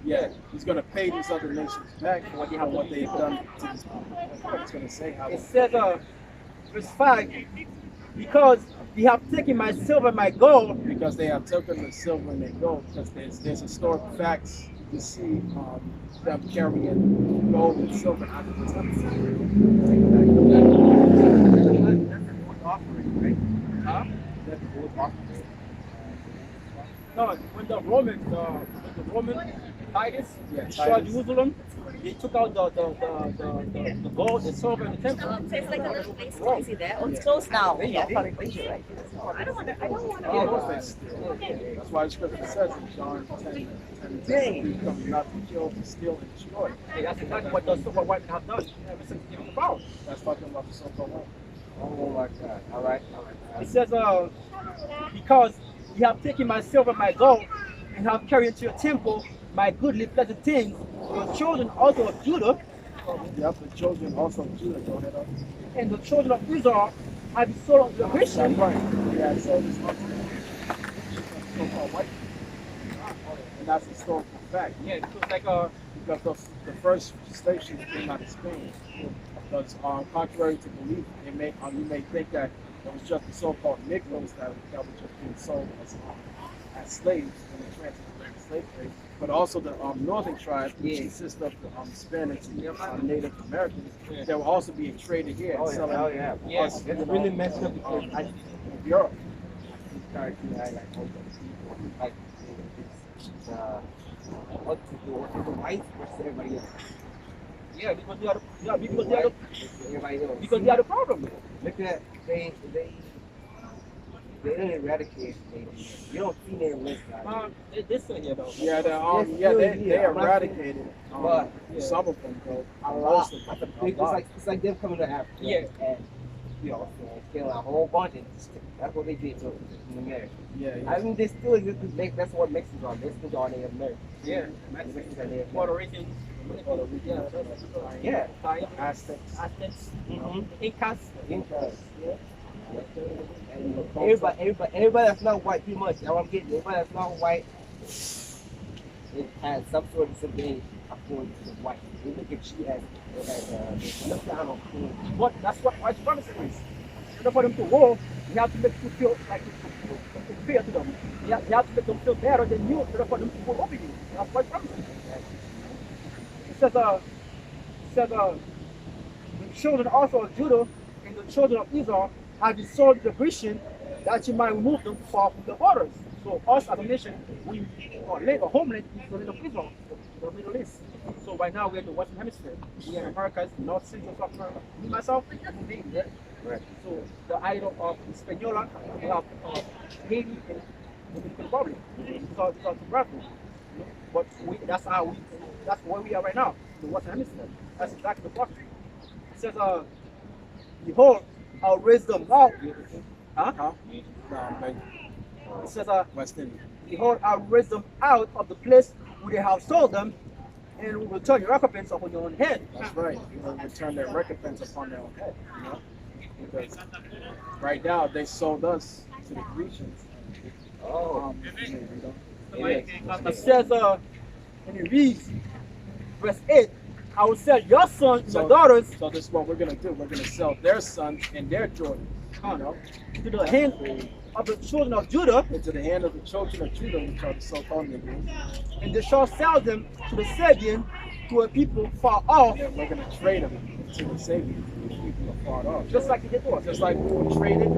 Yeah, he's going to pay these other nations back for what they've done to these people. He's going to say how. It says, verse 5, because ye have taken my silver and my gold. Because they have taken the silver and the gold. Because there's historical facts. You see them carrying gold and silver out of the temple. Offering, right? Huh? That's the offering. No, when the Romans Titus, Yeah, destroyed Titus. Jerusalem. They took out the gold, the silver, and the temple. Tastes like a little place. Can you see that? Oh, it's closed now. Yeah, probably glacier, right? I don't want to. I don't want Of course to. they steal. That's why the scripture says in John 10, he comes not to kill, to steal, and destroy. Hey, that's exactly what the super white men have done ever since given the power. That's talking about the so-called white. Oh my God. All right. It says, because you have taken my silver, my gold, and have carried into your temple my goodly pleasant things, your children also of Judah, Yep, the children also of Judah, go ahead up. and the children of Israel have been sold unto the That's Christians. right. Yeah, so this so-called white. And that's historical fact. Yeah, it was like Because the first slave ships came out of Spain. Because contrary to belief, you may think that it was just the so-called Negroes that were just being sold as slaves in the transatlantic slave trade, but also the northern tribes, which consist of the Hispanics and Native Americans, that were also being traded here and selling Yes, us, it's really messed up because I Europe. started to like hold up like what to do with the whites versus everybody else. yeah, because they are the, Everybody else. because they are the problem. Look at they didn't eradicate slavery. You don't see them list like They still here though. Yeah, they eradicated some of them, though. a lot. Most of That's them. a big, it's like them coming to Africa. Yeah. And you know, killing a whole bunch and that's what they did to in America. Yeah, I mean, they still exist. That's what Mexicans are. Mexicans are Native Americans. Yeah, Mexicans are Native Puerto Americans. Ricans, Yeah. Aztecs. Aztecs, Mm-hmm. Incas. Incas. And everybody that's not white, pretty much. That's what I'm getting. Everybody that's not white, it has some sort of disadvantage according to the white. They look at you as look down on you. What that's what white supremacy is. In order for them to war, you have to make you feel like it's fair to them. You have to make them feel better than you in order for them to go over you. That's white supremacy. It says the children also of Judah and the children of Israel have been sold to the Grecian that you might remove them far from the borders. So us as a nation, we our homeland is the land of Israel, the Middle East. So right now we're in the Western Hemisphere. We are in America, North Central South America. Me myself, I'm being there. Right. So the island of Hispaniola, we have Haiti and Dominican Republic. These are two brothers. But that's where we are right now, the Western Hemisphere. That's exactly the prophecy. It says, behold, I'll raise them out. Huh? Huh? No, like It says, West Indies. behold, I'll raise them out of the place where they have sold them, and will return your recompense upon your own head. That's right. You will return their recompense upon their own head. You know? Because right now they sold us to the Grecians. Oh. It says, and it reads, verse 8, I will sell your sons and your daughters So this is what we're gonna do. We're gonna sell their sons and their daughters, you know, to the hand of the children of Judah, into the hand of the children of Judah, which are the so-called Negroes. and they shall sell them to the Sabian, to a people far off, And we're gonna trade them to the Savior, to the people afar off. just like they did to us. Just like we were traded.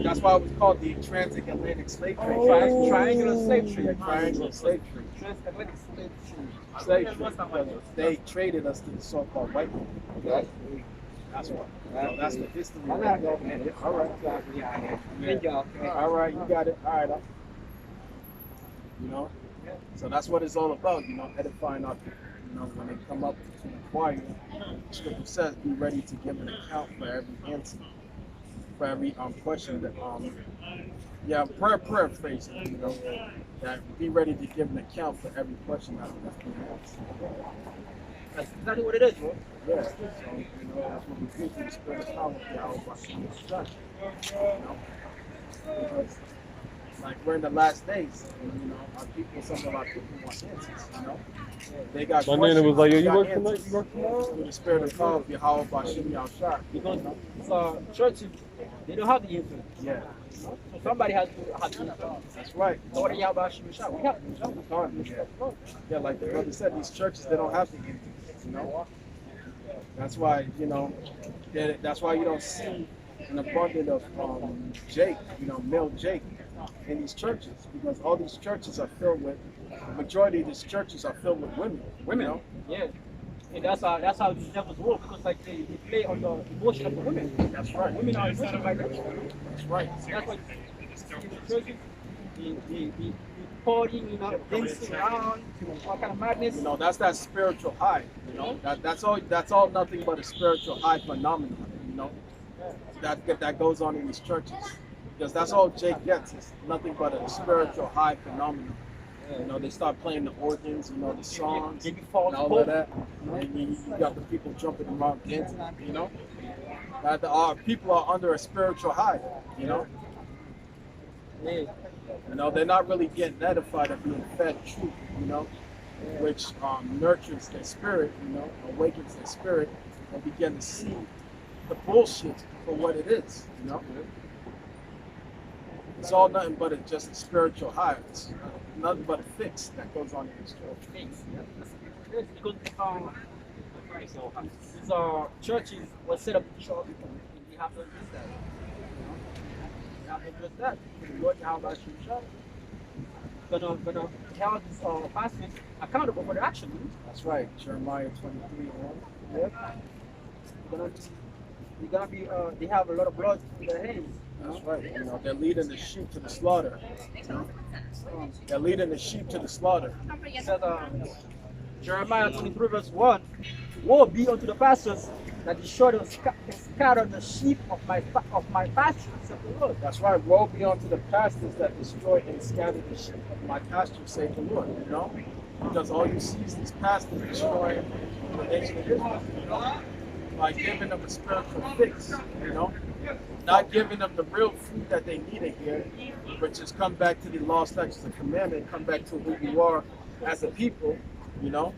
That's why it was called the transatlantic slave trade. Triangular slave trade. Yeah, triangular slave trade. Transatlantic slave trade. Slave trade. Because they traded us to the so-called white people. That's what. So that's the history. I gotta go, man. All right. Thank y'all. All right, you got it. All right. You know, so that's what it's all about. You know, edifying our people. You know, when they come up to inquire, the scripture says, "Be ready to give an account for every answer, for every question that paraphrase. You know, that be ready to give an account for every question that's being asked." That's exactly what it is, bro. Yeah, so you know, that's what we do through the spirit of power. You know, because like we're in the last days, and, you know, our people, some of our people want answers. You know, they got My questions. nana was like, yo, they you got work tonight? answers. You work tomorrow? Through the spirit of power, Yahweh Bashim Yahshua. Because churches, they don't have the answer. Yeah, So somebody has to have the answer. that's right. So what do you have about Shimon? We have the answer. Yeah, like the brother said, these churches, they don't have the answers. You know, that's why, you know, that's why you don't see an abundance of Jake, you know, male Jake in these churches, because all these churches are filled with majority of these churches are filled with women. Women. You know? Yeah. And that's how these devils work, because like they play on the emotion of the women. That's right. Women are emotional by nature. That's right. That's why in the churches, the partying, you know, dancing around, all kind of madness. You know, that's that spiritual high. You know, that's all nothing but a spiritual high phenomenon. You know, that goes on in these churches, because that's all Jake gets is nothing but a spiritual high phenomenon. You know, they start playing the organs, you know, the songs, They be and false all hope. of that. And you got the people jumping around dancing. You know, that our people are under a spiritual high. You know. Yeah. You know, they're not really getting edified or being fed truth, you know, which nurtures their spirit, you know, awakens their spirit, and begin to see the bullshit for what it is, you know. It's all nothing but just a spiritual high. It's nothing but a fix that goes on in this church. Things. Yes, because these churches were set up to show people. You have to address that. You have to address that. What how about you show? Gonna held pastors accountable for their actions. That's right, Jeremiah 23. Yep. They're gonna be they have a lot of blood in their hands. That's right. You know, they're leading the sheep to the slaughter. They're leading the sheep to the slaughter. It says Jeremiah 23 verse 1, woe be unto the pastors that destroy and scatter the sheep of my pasture, said the Lord. That's right. Woe be unto the pastors that destroy and scatter the sheep of my pasture, say the Lord. You know, because all you see is these pastors destroying the nation of Israel. You know, by giving them a spiritual fix. You know, not giving them the real food that they need to hear, but just come back to the law, statutes, and commandment. Come back to who you are as a people. You know,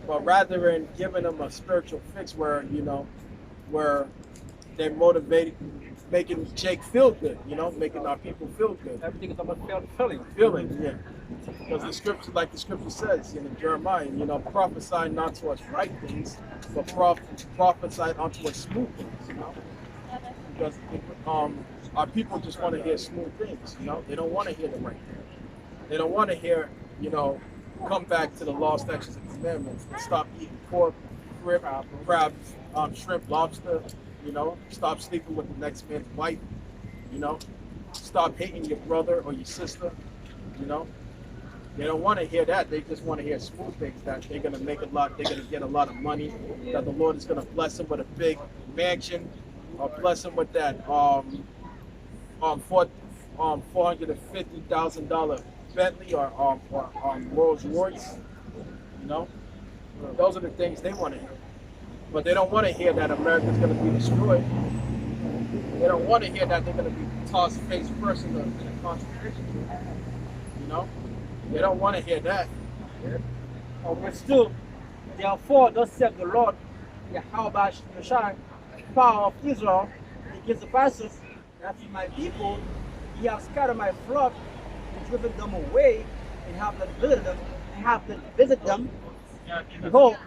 but rather than giving them a spiritual fix where, you know, where they're motivated, making Jake feel good, you know, making our people feel good. Everything is about feeling. Feeling, yeah. Because the scripture, like the scripture says in Jeremiah, you know, prophesy not to us right things, but prophesy unto us smooth things, you know. Because our people just want to hear smooth things, you know. They don't want to hear the right thing. They don't want to hear, you know, come back to the law, statutes, and commandments and stop eating pork, crab, shrimp, lobster, you know, stop sleeping with the next man's wife, you know, stop hating your brother or your sister, you know. They don't want to hear that. They just want to hear smooth things, that they're going to make a lot, they're going to get a lot of money, that the Lord is going to bless them with a big mansion, or bless them with that $450,000 Bentley or Rolls Royce, you know. Those are the things they want to hear. But they don't want to hear that America's going to be destroyed. They don't want to hear that they're going to be tossed face first in a concentration camp. You know? They don't want to hear that. But still, therefore, thus saith the Lord, Yahweh Shai, power of Israel, against the pastors, that is my people, ye have scattered my flock, and driven them away, and have not visited them, Behold,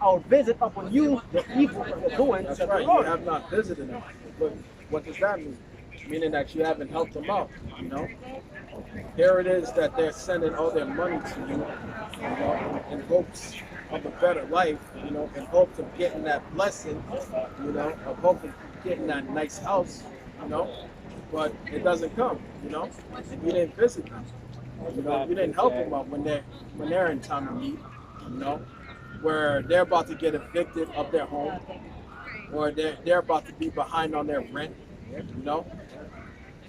I will visit upon you the evil of your doing, That's said the right. You Lord. have not visited them. But what does that mean? Meaning that you haven't helped them out, you know? Here it is that they're sending all their money to you, you know, in hopes of a better life, you know, in hopes of getting that blessing, you know, of hoping of getting that nice house, you know, but it doesn't come, you know, and you didn't visit them, you know, you didn't help them out when they're in time of need, you know, where they're about to get evicted of their home, or they're about to be behind on their rent, you know,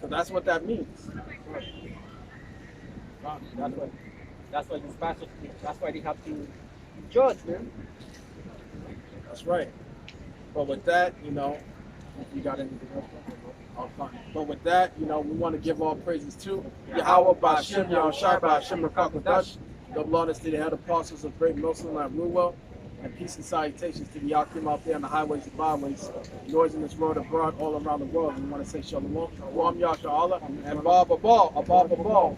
so that's what that means. That's why these pastors, that's why they have to judge, man. That's right. But with that, you know, if you got anything else? Oh, fine. But with that, you know, we want to give all praises to Yahweh Ba'Shem, Yahushua Ba'Shem, Rakakadash, double honors to the head apostles of Great Muslim and Ruwell, and peace and salutations to the Yakim out there on the highways and byways, noise in this road abroad, all around the world. We want to say Shalom, Shalom, Yasha Allah, and Bob Abal, Abba Abal.